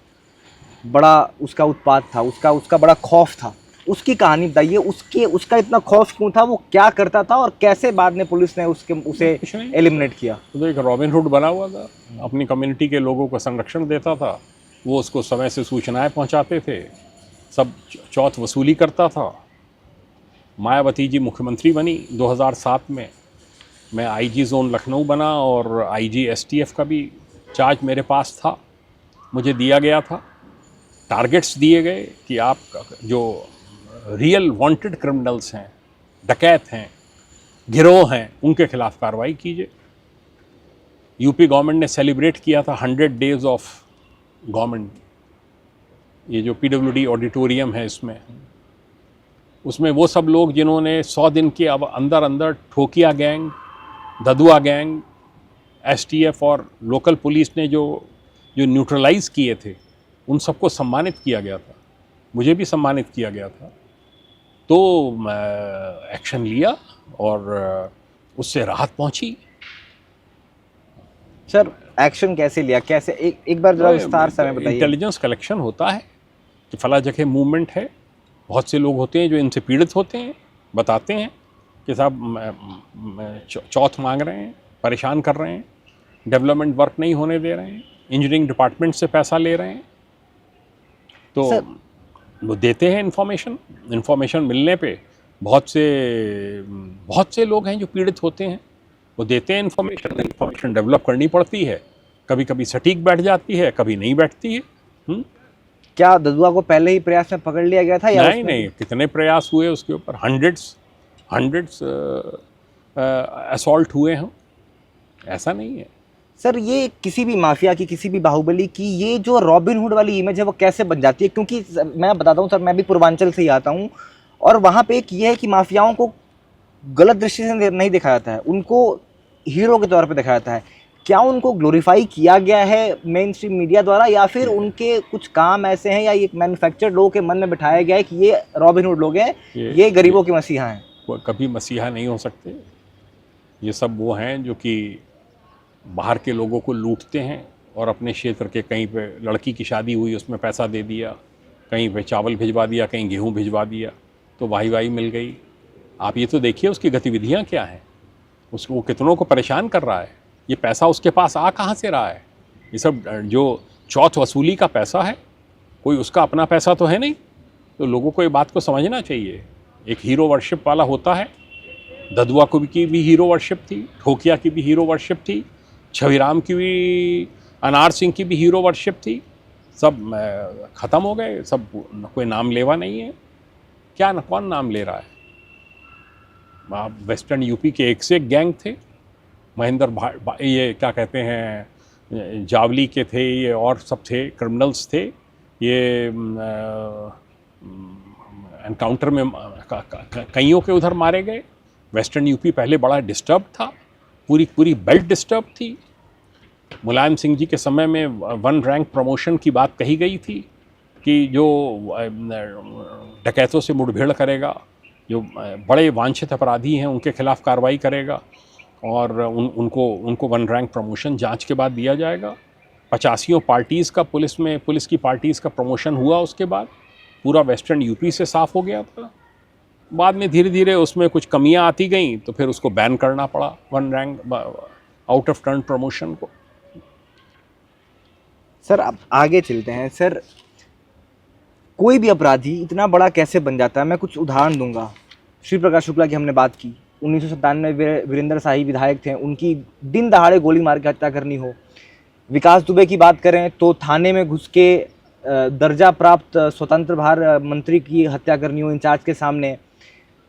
बड़ा उसका उत्पात था, उसका बड़ा खौफ था, उसकी कहानी बताइए। उसका इतना खौफ क्यों था, वो क्या करता था और कैसे बाद में पुलिस ने उसे एलिमिनेट किया? तो एक रॉबिन हुड बना हुआ था, अपनी कम्युनिटी के लोगों को संरक्षण देता था, वो उसको समय से सूचनाएं पहुंचाते थे, सब चौथ वसूली करता था। मायावती जी मुख्यमंत्री बनी 2007 में, मैं आईजी जोन लखनऊ बना और आईजी एसटीएफ का भी चार्ज मेरे पास था, मुझे दिया गया था। टारगेट्स दिए गए कि आप जो रियल वांटेड क्रिमिनल्स हैं, डकैत हैं, गिरोह हैं, उनके खिलाफ कार्रवाई कीजिए। यूपी गवर्नमेंट ने सेलिब्रेट किया था 100 डेज ऑफ गवर्नमेंट, ये जो पीडब्ल्यूडी ऑडिटोरियम है इसमें, उसमें वो सब लोग जिन्होंने 100 दिन के अब अंदर अंदर ठोकिया गैंग, ददुआ गैंग, एसटीएफ और लोकल पुलिस ने जो न्यूट्रलाइज किए थे, उन सबको सम्मानित किया गया था, मुझे भी सम्मानित किया गया था। तो एक्शन लिया और उससे राहत पहुंची। सर एक्शन कैसे लिया, कैसे, एक बार जरा विस्तार से हमें बताइए। इंटेलिजेंस कलेक्शन होता है कि फला जगह मूवमेंट है, बहुत से लोग होते हैं जो इनसे पीड़ित होते हैं, बताते हैं कि साहब चौथ मांग रहे हैं, परेशान कर रहे हैं, डेवलपमेंट वर्क नहीं होने दे रहे हैं, इंजीनियरिंग डिपार्टमेंट से पैसा ले रहे हैं, तो वो देते हैं इन्फॉर्मेशन मिलने पे बहुत से लोग हैं जो पीड़ित होते हैं, वो देते हैं इन्फॉर्मेशन डेवलप करनी पड़ती है, कभी कभी सटीक बैठ जाती है, कभी नहीं बैठती है। क्या ददुआ को पहले ही प्रयास में पकड़ लिया गया था या नहीं, कितने प्रयास हुए उसके ऊपर, हंड्रेड्स असॉल्ट हुए हैं, ऐसा नहीं है। सर ये किसी भी माफिया की, किसी भी बाहुबली की, ये जो रॉबिन हुड वाली इमेज है वो कैसे बन जाती है? क्योंकि मैं बताता हूँ सर, मैं भी पूर्वांचल से ही आता हूँ, और वहाँ पे एक ये है कि माफियाओं को गलत दृष्टि से नहीं देखा जाता है, उनको हीरो के तौर पे देखा जाता है। क्या उनको ग्लोरीफाई किया गया है मेन स्ट्रीम मीडिया द्वारा, या फिर उनके कुछ काम ऐसे हैं, या ये मैन्युफैक्चर्ड लोगों के मन में बिठाया गया है कि ये रॉबिन हुड लोग हैं, ये गरीबों के मसीहा हैं? वो कभी मसीहा नहीं हो सकते। ये सब वो हैं जो कि बाहर के लोगों को लूटते हैं और अपने क्षेत्र के, कहीं पे लड़की की शादी हुई उसमें पैसा दे दिया, कहीं पे चावल भिजवा दिया, कहीं गेहूँ भिजवा दिया, तो वाही मिल गई। आप ये तो देखिए उसकी गतिविधियाँ क्या हैं, उसको कितनों को परेशान कर रहा है, ये पैसा उसके पास आ कहाँ से रहा है? ये सब जो चौथ वसूली का पैसा है, कोई उसका अपना पैसा तो है नहीं। तो लोगों को ये बात को समझना चाहिए। एक हीरो वर्शिप वाला होता है, ददुआ को की भी हीरो वर्शिप थी, ठोकिया की भी हीरो वर्शिप थी, छविराम की भी, अनार सिंह की भी हीरो वर्शिप थी, सब ख़त्म हो गए, सब कोई नाम लेवा नहीं है। क्या न कौन नाम ले रहा है? वेस्टर्न यूपी के एक से एक गैंग थे, महेंद्र ये क्या कहते हैं, जावली के थे, ये और सब थे, क्रिमिनल्स थे, ये एनकाउंटर में कईयों के उधर मारे गए। वेस्टर्न यूपी पहले बड़ा डिस्टर्ब था, पूरी बेल्ट डिस्टर्ब थी। मुलायम सिंह जी के समय में 1 रैंक प्रमोशन की बात कही गई थी कि जो डकैतों से मुठभेड़ करेगा, जो बड़े वांछित अपराधी हैं उनके खिलाफ कार्रवाई करेगा, और उनको 1 रैंक प्रमोशन जांच के बाद दिया जाएगा। 85 पार्टीज़ का पुलिस की पार्टीज़ का प्रमोशन हुआ, उसके बाद पूरा वेस्टर्न यूपी से साफ़ हो गया था। बाद में धीरे धीरे उसमें कुछ कमियां आती गईं, तो फिर उसको बैन करना पड़ा 1 rank out of turn promotion को। सर अब आगे चलते हैं। सर कोई भी अपराधी इतना बड़ा कैसे बन जाता है? मैं कुछ उदाहरण दूंगा। श्री प्रकाश शुक्ला की हमने बात की, 1997 में वीरेंद्र शाही विधायक थे, उनकी दिन दहाड़े गोली मार के हत्या करनी हो। विकास दुबे की बात करें तो थाने में घुस के दर्जा प्राप्त स्वतंत्र भार मंत्री की हत्या करनी हो इंचार्ज के सामने।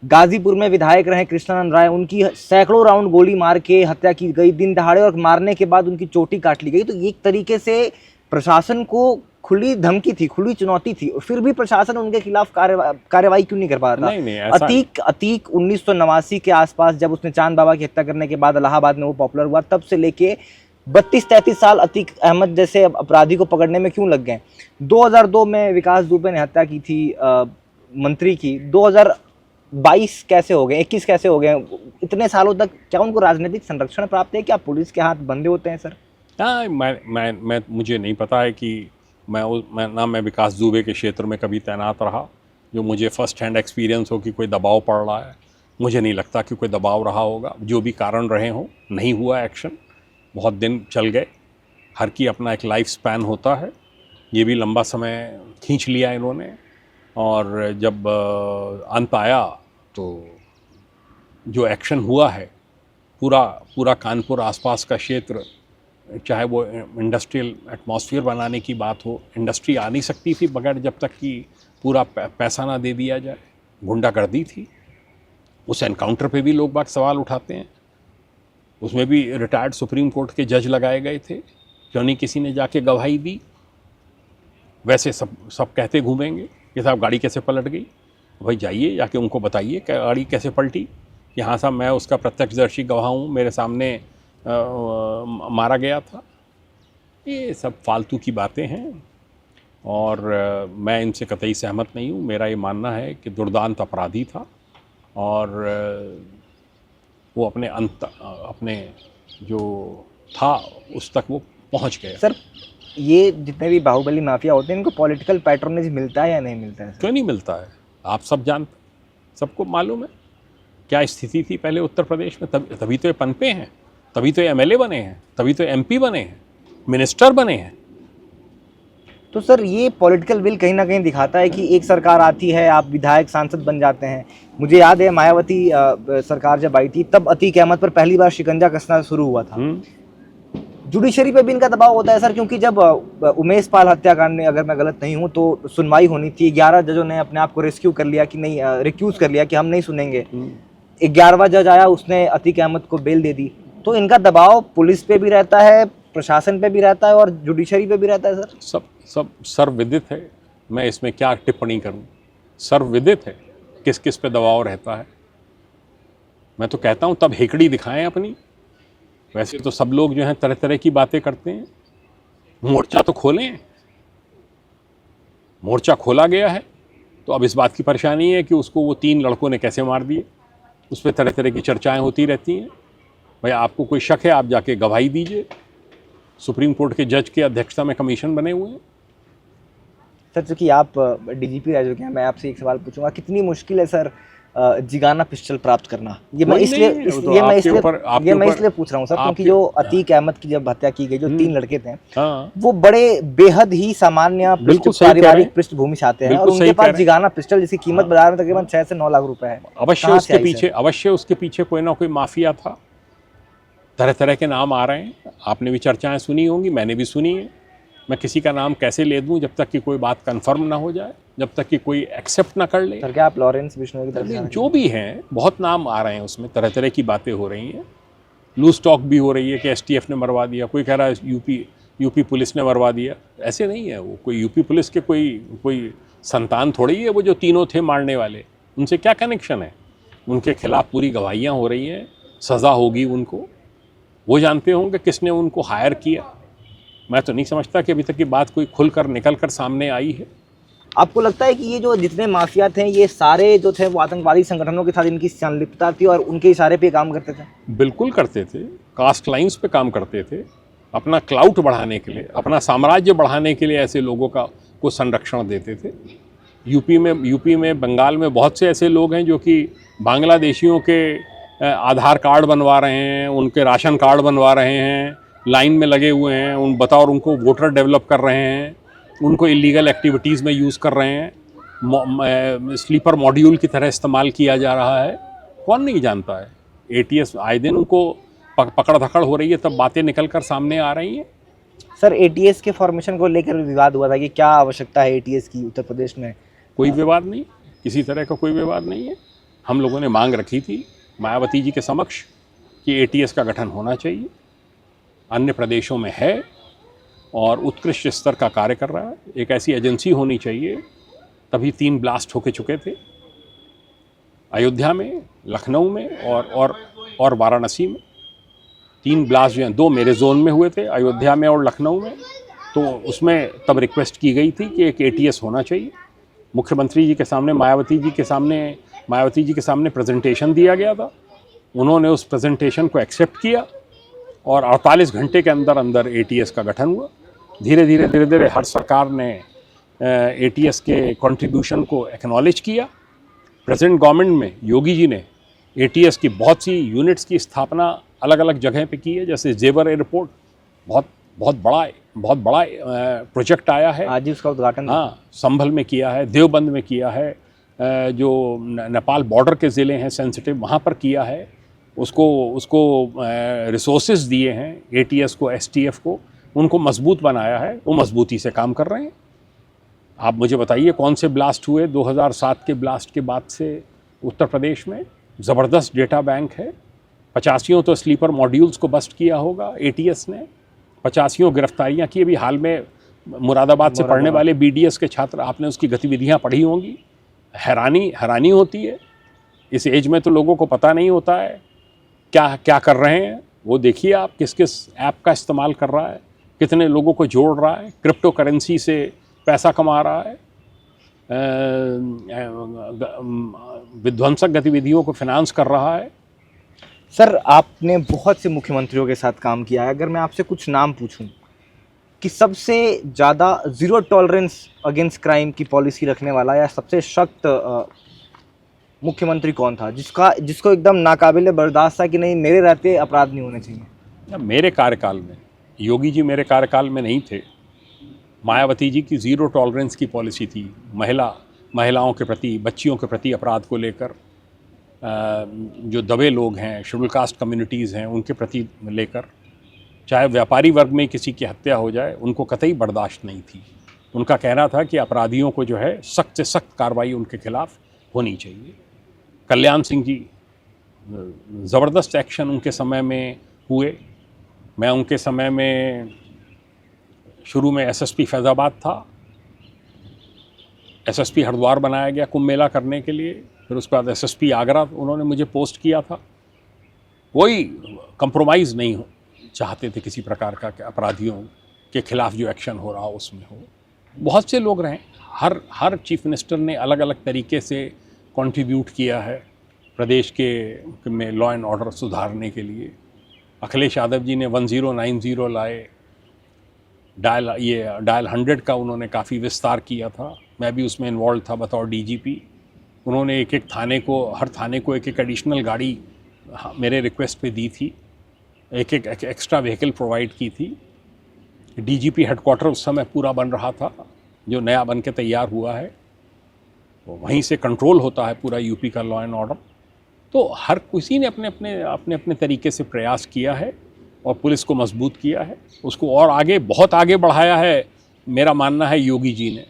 गाजीपुर में विधायक रहे कृष्णानंद राय, उनकी सैकड़ों राउंड गोली मार के हत्या की गई दिन दहाड़े, और मारने के बाद उनकी चोटी काट ली गई। तो एक तरीके से प्रशासन को खुली धमकी थी, खुली चुनौती थी, फिर भी प्रशासन उनके खिलाफ कार्रवाई क्यों नहीं कर पा रहा था? अतीक 1989 के आसपास जब उसने चांद बाबा की हत्या करने के बाद इलाहाबाद में वो पॉपुलर हुआ, तब से लेके 32-33 साल अतीक अहमद जैसे अपराधी को पकड़ने में क्यों लग गए? 2002 में विकास दुबे ने हत्या की थी मंत्री की, 2022 कैसे हो गए, 21 कैसे हो गए? इतने सालों तक क्या उनको राजनीतिक संरक्षण प्राप्त है? क्या पुलिस के हाथ बंधे होते हैं? सर मैं मुझे नहीं पता है कि मैं विकास दुबे के क्षेत्र में कभी तैनात रहा जो मुझे फ़र्स्ट हैंड एक्सपीरियंस हो कि कोई दबाव पड़ रहा है। मुझे नहीं लगता कि कोई दबाव रहा होगा। जो भी कारण रहे हों, नहीं हुआ एक्शन, बहुत दिन चल गए। हर की अपना एक लाइफ स्पैन होता है, ये भी लंबा समय खींच लिया इन्होंने, और जब अंत आया तो जो एक्शन हुआ है, पूरा कानपुर आसपास का क्षेत्र चाहे वो इंडस्ट्रियल एटमॉस्फेयर बनाने की बात हो, इंडस्ट्री आ नहीं सकती थी बगैर जब तक कि पूरा पैसा ना दे दिया जाए, गुंडागर्दी थी। उस एनकाउंटर पे भी लोग बाग सवाल उठाते हैं, उसमें भी रिटायर्ड सुप्रीम कोर्ट के जज लगाए गए थे, क्यों नहीं किसी ने जाके गवाही दी। वैसे सब कहते घूमेंगे कि साहब गाड़ी कैसे पलट गई, भाई जाइए जाके उनको बताइए कि गाड़ी कैसे पलटी, कि हाँ साहब मैं उसका प्रत्यक्षदर्शी गवाह हूँ, मेरे सामने मारा गया था। ये सब फालतू की बातें हैं और मैं इनसे कतई सहमत नहीं हूँ। मेरा ये मानना है कि दुर्दांत अपराधी था और वो अपने जो था उस तक वो पहुँच गया। सर ये जितने भी बाहुबली माफिया होते हैं इनको पॉलिटिकल पैट्रोनेज मिलता है या नहीं मिलता है? क्यों नहीं मिलता है? आप सब जानते, सबको मालूम है क्या स्थिति थी पहले उत्तर प्रदेश में। तभी तो ये पनपे हैं, तभी तो ये एमएलए बने हैं, तभी तो एमपी बने हैं, मिनिस्टर बने हैं। तो सर ये पॉलिटिकल विल कहीं ना कहीं दिखाता है कि एक सरकार आती है, आप विधायक सांसद बन जाते हैं। मुझे याद है मायावती सरकार जब आई थी तब अतीक अहमद पर पहली बार शिकंजा कसना शुरू हुआ था। जुडिशरी पे भी इनका दबाव होता है सर, क्योंकि जब उमेश पाल हत्याकांड में, अगर मैं गलत नहीं हूँ, तो सुनवाई होनी थी, 11 जजों ने अपने आप को रेस्क्यू कर लिया कि नहीं, रिक्यूज कर लिया कि हम नहीं सुनेंगे। 11वां जज आया, उसने अतीक अहमद को बेल दे दी। तो इनका दबाव पुलिस पे भी रहता है, प्रशासन पे भी रहता है और जुडिशरी पे भी रहता है सर। सब सर्वविदित है, मैं इसमें क्या टिप्पणी करूं। सर्वविदित है किस किस पे दबाव रहता है। मैं तो कहता हूं तब हेकड़ी दिखाएं अपनी। वैसे तो सब लोग जो हैं तरह तरह की बातें करते हैं, मोर्चा तो खोलें। मोर्चा खोला गया है तो अब इस बात की परेशानी है कि उसको वो 3 लड़कों ने कैसे मार दिए, उस पर तरह तरह की चर्चाएं होती रहती हैं। भाई आपको कोई शक है, आप जाके गवाही दीजिए। सुप्रीम कोर्ट के जज की अध्यक्षता में कमीशन बने हुए हैं। सर चूँकि आप डीजीपी रह चुके हैं, मैं आपसे एक सवाल पूछूंगा, कितनी मुश्किल है सर जिगाना पिस्टल प्राप्त करना? ये मैं इसलिए पूछ रहा हूँ सर, क्योंकि जो अतीक अहमद की जब हत्या की गई, जो 3 लड़के थे, वो बड़े बेहद ही सामान्य पारिवारिक पृष्ठभूमि से आते हैं और उनके पास जिगाना पिस्टल जिसकी कीमत बाजार में तकरीबन 6 से 9 लाख रुपए है। अवश्य उसके पीछे कोई ना कोई माफिया था। तरह तरह के नाम आ रहे हैं, आपने भी चर्चाएं सुनी होंगी, मैंने भी सुनी है। मैं किसी का नाम कैसे ले दूं जब तक कि कोई बात कंफर्म ना हो जाए, जब तक कि कोई एक्सेप्ट ना कर ले। सर क्या आप लॉरेंस बिश्नोई की तरफ से? जो भी हैं, बहुत नाम आ रहे हैं, उसमें तरह तरह की बातें हो रही हैं। लूज टॉक भी हो रही है कि एसटीएफ ने मरवा दिया, कोई कह रहा है यूपी पुलिस ने मरवा दिया। ऐसे नहीं है, वो कोई यूपी पुलिस के कोई संतान थोड़ी है वो जो तीनों थे मारने वाले। उनसे क्या कनेक्शन है? उनके खिलाफ पूरी गवाहियाँ हो रही हैं, सज़ा होगी उनको। वो जानते होंगे किसने उनको हायर किया। मैं तो नहीं समझता कि अभी तक की बात कोई खुलकर निकल कर सामने आई है। आपको लगता है कि ये जो जितने माफिया थे ये सारे जो थे वो आतंकवादी संगठनों के साथ इनकी संलिप्तता थी और उनके इशारे पे काम करते थे? बिल्कुल करते थे, कास्ट लाइंस पे काम करते थे। अपना क्लाउट बढ़ाने के लिए, अपना साम्राज्य बढ़ाने के लिए ऐसे लोगों को संरक्षण देते थे। यूपी में बंगाल में बहुत से ऐसे लोग हैं जो कि बांग्लादेशियों के आधार कार्ड बनवा रहे हैं, उनके राशन कार्ड बनवा रहे हैं, लाइन में लगे हुए हैं, बतौर उनको वोटर डेवलप कर रहे हैं, उनको इलीगल एक्टिविटीज़ में यूज़ कर रहे हैं। स्लीपर मॉड्यूल की तरह इस्तेमाल किया जा रहा है। कौन नहीं जानता है? एटीएस आए दिन उनको पकड़ धकड़ हो रही है, तब बातें निकल कर सामने आ रही हैं। सर एटीएस के फॉर्मेशन को लेकर विवाद हुआ था कि क्या आवश्यकता है एटीएस की उत्तर प्रदेश में? कोई विवाद नहीं, किसी तरह का कोई विवाद नहीं है। हम लोगों ने मांग रखी थी मायावती जी के समक्ष कि एटीएस का गठन होना चाहिए। अन्य प्रदेशों में है और उत्कृष्ट स्तर का कार्य कर रहा है। एक ऐसी एजेंसी होनी चाहिए। तभी 3 ब्लास्ट होके चुके थे, अयोध्या में, लखनऊ में और वाराणसी में। 3 ब्लास्ट जो हैं, 2 मेरे जोन में हुए थे, अयोध्या में और लखनऊ में। तो उसमें तब रिक्वेस्ट की गई थी कि एक एटीएस होना चाहिए। मुख्यमंत्री जी के सामने, मायावती जी के सामने प्रेजेंटेशन दिया गया था। उन्होंने उस प्रेजेंटेशन को एक्सेप्ट किया और 48 घंटे के अंदर अंदर एटीएस का गठन हुआ। धीरे धीरे हर सरकार ने एटीएस के कंट्रीब्यूशन को एक्नॉलेज किया। प्रेजेंट गवर्नमेंट में योगी जी ने एटीएस की बहुत सी यूनिट्स की स्थापना अलग अलग जगह पे की है। जैसे जेवर एयरपोर्ट बहुत बड़ा प्रोजेक्ट आया है, आज ही उसका उद्घाटन। हाँ, संभल में किया है, देवबंद में किया है, जो नेपाल बॉर्डर के ज़िले हैं सेंसिटिव, वहाँ पर किया है। उसको उसको रिसोर्सेज दिए हैं, एटीएस को, एसटीएफ को, उनको मजबूत बनाया है, वो मजबूती से काम कर रहे हैं। आप मुझे बताइए कौन से ब्लास्ट हुए 2007 के ब्लास्ट के बाद से उत्तर प्रदेश में? ज़बरदस्त डेटा बैंक है। 85 तो स्लीपर मॉड्यूल्स को बस्ट किया होगा एटीएस ने, 85 गिरफ्तारियां की। अभी हाल में मुरादाबाद से पढ़ने वाले बीडीएस के छात्र, आपने उसकी गतिविधियां पढ़ी होंगी, हैरानी होती है। इस एज में तो लोगों को पता नहीं होता है क्या क्या कर रहे हैं। वो देखिए आप किस किस ऐप का इस्तेमाल कर रहा है, कितने लोगों को जोड़ रहा है, क्रिप्टो करेंसी से पैसा कमा रहा है, विध्वंसक गतिविधियों को फिनांस कर रहा है। सर, आपने बहुत से मुख्यमंत्रियों के साथ काम किया है। अगर मैं आपसे कुछ नाम पूछूं कि सबसे ज़्यादा ज़ीरो टॉलरेंस अगेंस्ट क्राइम की पॉलिसी रखने वाला या सबसे सख्त मुख्यमंत्री कौन था, जिसको एकदम नाकाबिले बर्दाश्त था कि नहीं, मेरे रहते अपराध नहीं होने चाहिए? मेरे कार्यकाल में, योगी जी मेरे कार्यकाल में नहीं थे। मायावती जी की ज़ीरो टॉलरेंस की पॉलिसी थी महिलाओं के प्रति, बच्चियों के प्रति अपराध को लेकर, जो दबे लोग हैं, शेड्यूल कास्ट कम्युनिटीज़ हैं, उनके प्रति लेकर, चाहे व्यापारी वर्ग में किसी की हत्या हो जाए, उनको कतई बर्दाश्त नहीं थी। उनका कहना था कि अपराधियों को जो है सख्त से सख्त कार्रवाई उनके खिलाफ होनी चाहिए। कल्याण सिंह जी, ज़बरदस्त एक्शन उनके समय में हुए। मैं उनके समय में शुरू में एसएसपी फैज़ाबाद था, एसएसपी हरिद्वार बनाया गया कुंभ मेला करने के लिए, फिर उसके बाद एसएसपी आगरा उन्होंने मुझे पोस्ट किया था। कोई कंप्रोमाइज़ नहीं हो चाहते थे किसी प्रकार का कि अपराधियों के खिलाफ जो एक्शन हो रहा हो उसमें हो। बहुत से लोग रहे, हर चीफ मिनिस्टर ने अलग अलग तरीके से कंट्रीब्यूट किया है प्रदेश के में लॉ एंड ऑर्डर सुधारने के लिए। अखिलेश यादव जी ने 1090 लाए, डायल 100 का उन्होंने काफ़ी विस्तार किया था। मैं भी उसमें इन्वॉल्व था बतौर डीजीपी। उन्होंने एक थाने को, हर थाने को एक एडिशनल गाड़ी मेरे रिक्वेस्ट पे दी थी, एक एक्स्ट्रा व्हीकल प्रोवाइड की थी। डीजीपी हेडक्वार्टर उस समय पूरा बन रहा था, जो नया बन के तैयार हुआ है, तो वहीं से कंट्रोल होता है पूरा यूपी का लॉ एंड ऑर्डर। तो हर किसी ने अपने तरीके से प्रयास किया है और पुलिस को मजबूत किया है, उसको और बहुत आगे बढ़ाया है। मेरा मानना है योगी जी ने,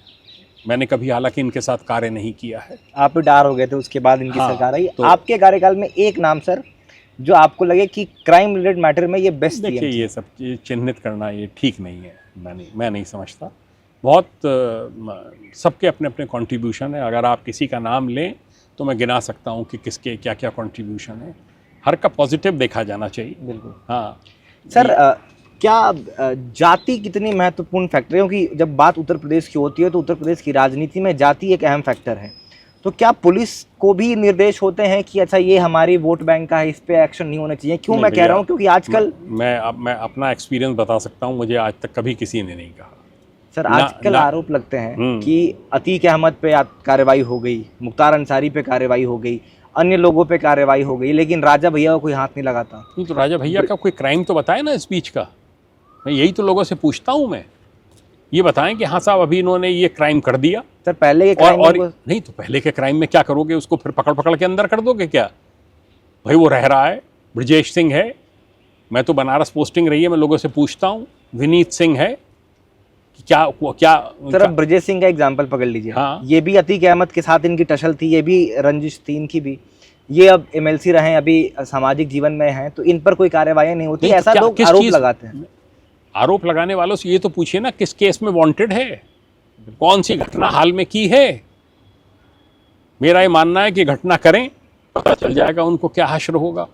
मैंने कभी हालांकि इनके साथ कार्य नहीं किया है। आप भी डार हो गए थे, उसके बाद इनकी सरकार आई। तो आपके कार्यकाल में एक नाम सर जो आपको लगे कि क्राइम रिलेटेड मैटर में ये बेस्ट थी? देखिए, ये सब चीज़ चिन्हित करना ये ठीक नहीं है, मैं नहीं समझता। बहुत सबके अपने अपने कंट्रीब्यूशन है। अगर आप किसी का नाम लें तो मैं गिना सकता हूँ कि किसके क्या क्या कंट्रीब्यूशन है। हर का पॉजिटिव देखा जाना चाहिए। बिल्कुल। हाँ सर, क्या जाति कितनी महत्वपूर्ण फैक्टर है? क्योंकि जब बात उत्तर प्रदेश की होती है तो उत्तर प्रदेश की राजनीति में जाति एक अहम फैक्टर है। तो क्या पुलिस को भी निर्देश होते हैं कि अच्छा ये हमारी वोट बैंक का है, इस पे एक्शन नहीं होना चाहिए? क्यों मैं कह रहा हूँ, क्योंकि आजकल मैं अपना एक्सपीरियंस बता सकता हूँ। मुझे आज तक कभी किसी ने नहीं कहा। सर, आजकल आरोप लगते हैं कि अतीक अहमद पे कार्रवाई हो गई, मुख्तार अंसारी पे कार्रवाई हो गई, अन्य लोगों पे कार्रवाई हो गई, लेकिन राजा भैया को कोई हाथ नहीं लगाता। नहीं तो राजा भैया का कोई क्राइम तो बताए ना इस बीच का। मैं यही तो लोगों से पूछता हूँ, मैं ये बताएं कि हाँ साहब अभी इन्होंने ये क्राइम कर दिया। सर, पहले के क्राइम नहीं तो पहले के क्राइम में क्या करोगे? उसको फिर पकड़ के अंदर कर दोगे क्या? भाई वो रह रहा है, ब्रजेश सिंह है, मैं तो बनारस पोस्टिंग रही है, मैं लोगों से पूछता हूँ। विनीत सिंह है, क्या सर अब ब्रजेश सिंह का एग्जाम्पल पकड़ लीजिए। हाँ। ये भी अतीक अहमद के साथ इनकी टसल थी, ये भी रंजिश थी इनकी भी। ये अब एमएलसी रहे, अभी सामाजिक जीवन में हैं, तो इन पर कोई कार्रवाई नहीं होती, ऐसा लोग आरोप लगाते हैं। आरोप लगाने वालों से ये तो पूछिए ना किस केस में वांटेड है, कौन सी घटना हाल में की है। मेरा ये मानना है कि घटना करें, पता चल जाएगा उनको क्या हश्र होगा।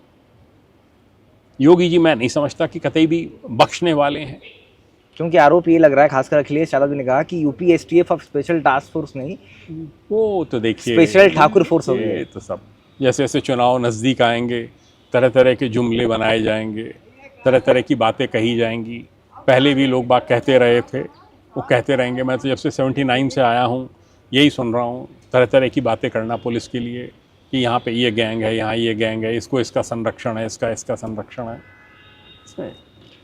योगी जी मैं नहीं समझता कि कतई भी बख्शने वाले हैं। क्योंकि आरोप ये लग रहा है, खासकर अखिलेश यादव ने कहा कि यूपी एसटीएफ अब स्पेशल टास्क फोर्स नहीं, वो तो देखिए स्पेशल ठाकुर फोर्स हो गई। तो सब जैसे जैसे चुनाव नज़दीक आएंगे, तरह तरह के जुमले बनाए जाएंगे, तरह तरह की बातें कही जाएंगी। पहले भी लोग बात कहते रहे थे, वो कहते रहेंगे। मैं तो जब से 79 से आया हूँ यही सुन रहा हूँ, तरह तरह की बातें करना पुलिस के लिए कि यहाँ पे ये गैंग है, यहाँ ये गैंग है, इसको इसका संरक्षण है, इसका संरक्षण है। इसमें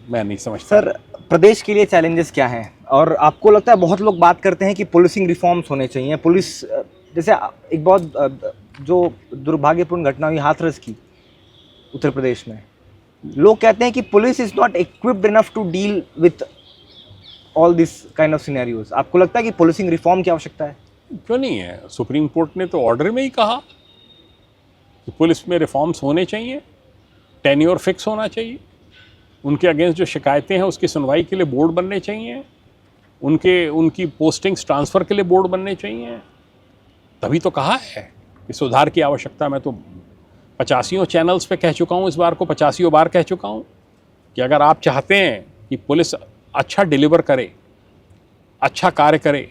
मैं नहीं समझता। सर, प्रदेश के लिए चैलेंजेस क्या हैं? और आपको लगता है, बहुत लोग बात करते हैं कि पुलिसिंग रिफॉर्म्स होने चाहिए। पुलिस, जैसे एक बहुत जो दुर्भाग्यपूर्ण घटना हुई हाथरस की, उत्तर प्रदेश में। लोग कहते हैं कि police is not equipped enough to deal with all this kind of scenarios. आपको लगता है कि पुलिसिंग रिफॉर्म की आवश्यकता है? क्यों नहीं है? सुप्रीम कोर्ट ने तो ऑर्डर में ही कहा कि पुलिस में रिफॉर्म्स होने चाहिए, टेन्योर फिक्स होना चाहिए, उनके अगेंस्ट जो शिकायतें हैं उसकी सुनवाई के लिए बोर्ड बनने चाहिए, उनकी पोस्टिंग्स ट्रांसफ़र के लिए बोर्ड बनने चाहिए। तभी तो कहा है कि सुधार की आवश्यकता। मैं तो 85 चैनल्स पे कह चुका हूँ, इस बार को 85 बार कह चुका हूँ कि अगर आप चाहते हैं कि पुलिस अच्छा डिलीवर करे, अच्छा कार्य करे,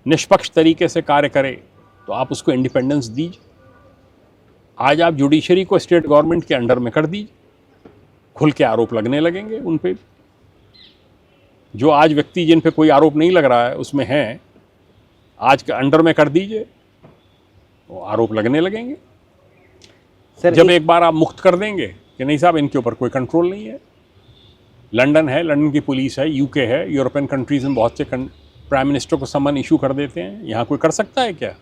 निष्पक्ष तरीके से कार्य करे, तो आप उसको इंडिपेंडेंस दीजिए। आज आप जुडिशरी को स्टेट गवर्नमेंट के अंडर में कर दीजिए, खुल के आरोप लगने लगेंगे उन पे। जो आज व्यक्ति जिन पे कोई आरोप नहीं लग रहा है उसमें हैं, आज के अंडर में कर दीजिए, वो आरोप लगने लगेंगे। सर जब एक बार आप मुक्त कर देंगे कि नहीं साहब इनके ऊपर कोई कंट्रोल नहीं है। लंदन है, लंदन की पुलिस है, यूके है, यूरोपियन कंट्रीज़ में बहुत से प्राइम मिनिस्टर को समन इशू कर देते हैं। यहाँ कोई कर सकता है क्या?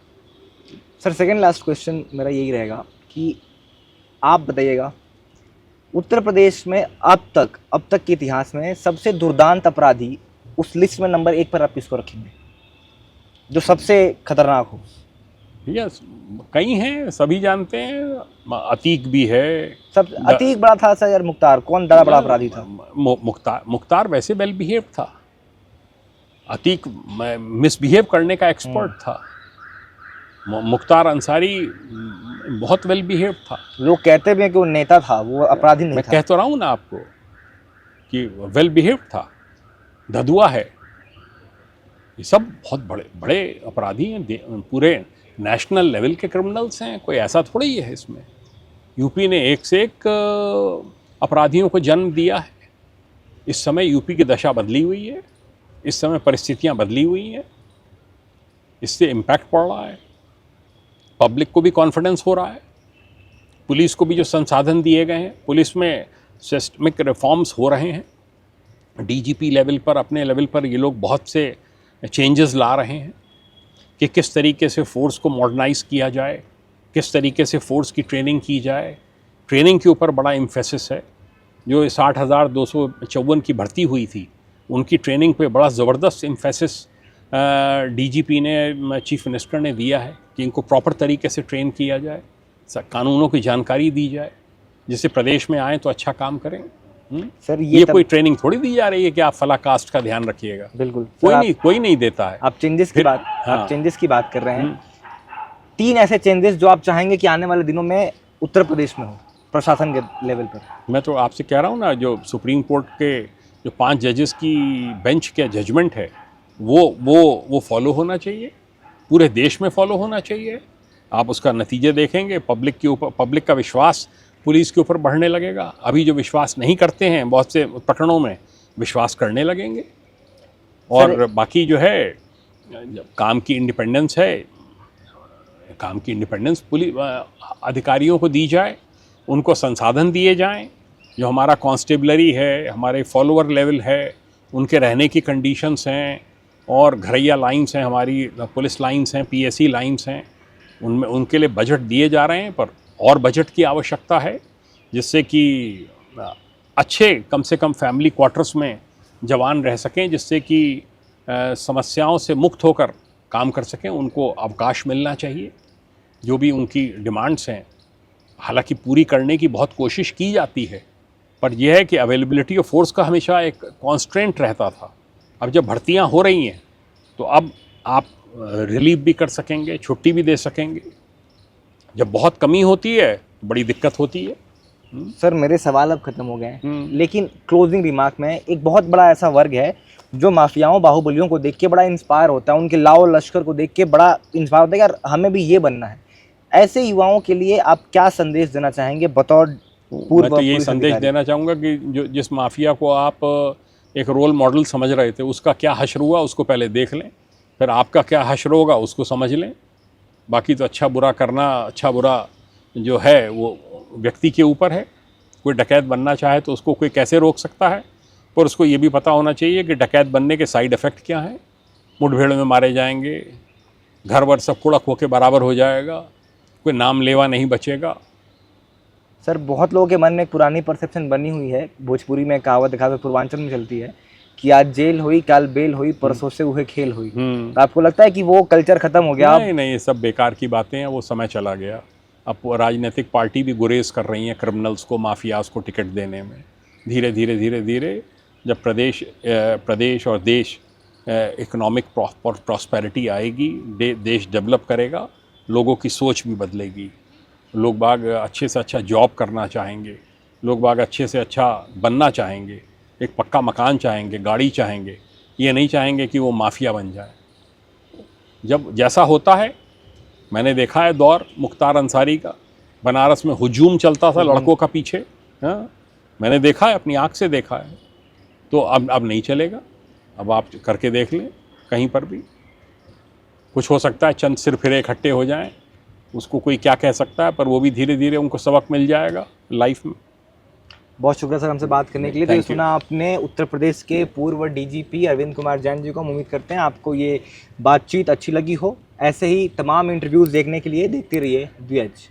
सर सेकंड लास्ट क्वेश्चन मेरा यही रहेगा कि आप बताइएगा, उत्तर प्रदेश में अब तक के इतिहास में सबसे दुर्दांत अपराधी, उस लिस्ट में नंबर 1 पर आप किसको रखेंगे जो सबसे खतरनाक हो? भैया कई हैं, सभी जानते हैं। अतीक भी है। सब अतीक बड़ा था सर, यार मुख्तार कौन ज़्यादा बड़ा अपराधी था? मुख्तार वैसे वेल बिहेव था। अतीक मिसबिहेव करने का एक्सपर्ट था। मुख्तार अंसारी बहुत वेल बिहेव था। लोग कहते भी हैं कि वो नेता था, वो अपराधी नहीं था। मैं कह तो रहा हूँ ना आपको कि वेल बिहेव था। धधुआ है। ये सब बहुत बड़े बड़े अपराधी हैं, पूरे नेशनल लेवल के क्रिमिनल्स हैं। कोई ऐसा थोड़ा ही है इसमें। यूपी ने एक से एक अपराधियों को जन्म दिया है। इस समय यूपी की दशा बदली हुई है, इस समय परिस्थितियां बदली हुई हैं, इससे इम्पैक्ट पड़ रहा है। पब्लिक को भी कॉन्फिडेंस हो रहा है, पुलिस को भी जो संसाधन दिए गए हैं, पुलिस में सिस्टमिक रिफॉर्म्स हो रहे हैं। डीजीपी लेवल पर, अपने लेवल पर ये लोग बहुत से चेंजेस ला रहे हैं कि किस तरीके से फ़ोर्स को मॉडर्नाइज़ किया जाए, किस तरीके से फ़ोर्स की ट्रेनिंग की जाए। ट्रेनिंग के ऊपर बड़ा एम्फेसिस है। जो 60,254 की भर्ती हुई थी, उनकी ट्रेनिंग पे बड़ा ज़बरदस्त एम्फेसिस डीजीपी ने, चीफ मिनिस्टर ने दिया है कि इनको प्रॉपर तरीके से ट्रेन किया जाए, कानूनों की जानकारी दी जाए, जिससे प्रदेश में आएँ तो अच्छा काम करें। सर ये कोई ट्रेनिंग थोड़ी दी जा रही है कि आप फला कास्ट का ध्यान रखिएगा। बिल्कुल कोई नहीं देता है। आप चेंजेस की बात हाँ। आप चेंजेस की बात कर रहे हैं। 3 ऐसे चेंजेस जो आप चाहेंगे कि आने वाले दिनों में उत्तर प्रदेश में हो प्रशासन के लेवल पर। मैं तो आपसे कह रहा हूँ ना, जो सुप्रीम कोर्ट के जो 5 जजेस की बेंच के जजमेंट है, वो फॉलो होना चाहिए, पूरे देश में फॉलो होना चाहिए। आप उसका नतीजे देखेंगे, पब्लिक का विश्वास पुलिस के ऊपर बढ़ने लगेगा। अभी जो विश्वास नहीं करते हैं, बहुत से प्रकरणों में विश्वास करने लगेंगे। और बाकी जो है, काम की इंडिपेंडेंस है, काम की इंडिपेंडेंस पुलिस अधिकारियों को दी जाए, उनको संसाधन दिए जाएं। जो हमारा कांस्टेबलरी है, हमारे फॉलोअर लेवल है, उनके रहने की कंडीशंस हैं, और घरैया लाइन्स हैं, हमारी पुलिस लाइन्स हैं, पीएससी लाइन्स हैं, उनमें उनके लिए बजट दिए जा रहे हैं। पर और बजट की आवश्यकता है, जिससे कि अच्छे कम से कम फैमिली क्वार्टर्स में जवान रह सकें, जिससे कि समस्याओं से मुक्त होकर काम कर सकें। उनको अवकाश मिलना चाहिए। जो भी उनकी डिमांड्स हैं, हालांकि पूरी करने की बहुत कोशिश की जाती है, पर यह है कि अवेलेबिलिटी ऑफ फोर्स का हमेशा एक कॉन्स्ट्रेंट रहता था। अब जब भर्तियां हो रही हैं, तो अब आप रिलीव भी कर सकेंगे, छुट्टी भी दे सकेंगे। जब बहुत कमी होती है तो बड़ी दिक्कत होती है। सर मेरे सवाल अब खत्म हो गए हैं, लेकिन क्लोजिंग रिमार्क में एक बहुत बड़ा ऐसा वर्ग है जो माफियाओं, बाहुबलियों को देख के बड़ा इंस्पायर होता है, उनके लाओ लश्कर को देख के बड़ा इंस्पायर होता है, यार हमें भी ये बनना है। ऐसे युवाओं के लिए आप क्या संदेश देना चाहेंगे बतौर पूर्व? मैं तो यही संदेश देना चाहूँगा कि जिस माफिया को आप एक रोल मॉडल समझ रहे थे, उसका क्या हश्र हुआ उसको पहले देख लें, फिर आपका क्या हश्र होगा उसको समझ लें। बाकी तो अच्छा बुरा करना, अच्छा बुरा जो है वो व्यक्ति के ऊपर है। कोई डकैत बनना चाहे तो उसको कोई कैसे रोक सकता है, पर उसको ये भी पता होना चाहिए कि डकैत बनने के साइड इफ़ेक्ट क्या हैं। मुठभेड़ में मारे जाएंगे, घर वर सब कुड़क होकर बराबर हो जाएगा, कोई नाम लेवा नहीं बचेगा। सर बहुत लोगों के मन में एक पुरानी परसेप्शन बनी हुई है, भोजपुरी में कहावत दिखावे पूर्वांचल में चलती है कि आज जेल हुई काल बेल हुई परसों से हुए खेल हुई। तो आपको लगता है कि वो कल्चर खत्म हो गया? नहीं नहीं, ये सब बेकार की बातें हैं, वो समय चला गया। अब वो राजनीतिक पार्टी भी गुरेज कर रही हैं क्रिमिनल्स को, माफियाज को टिकट देने में। धीरे धीरे धीरे धीरे जब प्रदेश और देश इकोनॉमिक प्रॉस्पेरिटी आएगी, देश डेवलप करेगा, लोगों की सोच भी बदलेगी। लोग बाग अच्छे से अच्छा जॉब करना चाहेंगे, लोग बाग अच्छे से अच्छा बनना चाहेंगे, एक पक्का मकान चाहेंगे, गाड़ी चाहेंगे, ये नहीं चाहेंगे कि वो माफिया बन जाए। जब जैसा होता है, मैंने देखा है दौर मुख्तार अंसारी का, बनारस में हुजूम चलता था लड़कों का पीछे, हाँ मैंने देखा है, अपनी आँख से देखा है। तो अब नहीं चलेगा। अब आप करके देख लें, कहीं पर भी कुछ हो सकता है, चंद सिर फिरे इकट्ठे हो जाएं, उसको कोई क्या कह सकता है, पर वो भी धीरे धीरे उनको सबक मिल जाएगा लाइफ में। बहुत शुक्रिया सर हमसे बात करने के लिए। तो ये सुना आपने उत्तर प्रदेश के पूर्व डीजीपी अरविंद कुमार जैन जी को। हम उम्मीद करते हैं आपको ये बातचीत अच्छी लगी हो। ऐसे ही तमाम इंटरव्यूज़ देखने के लिए देखते रहिए द्विज।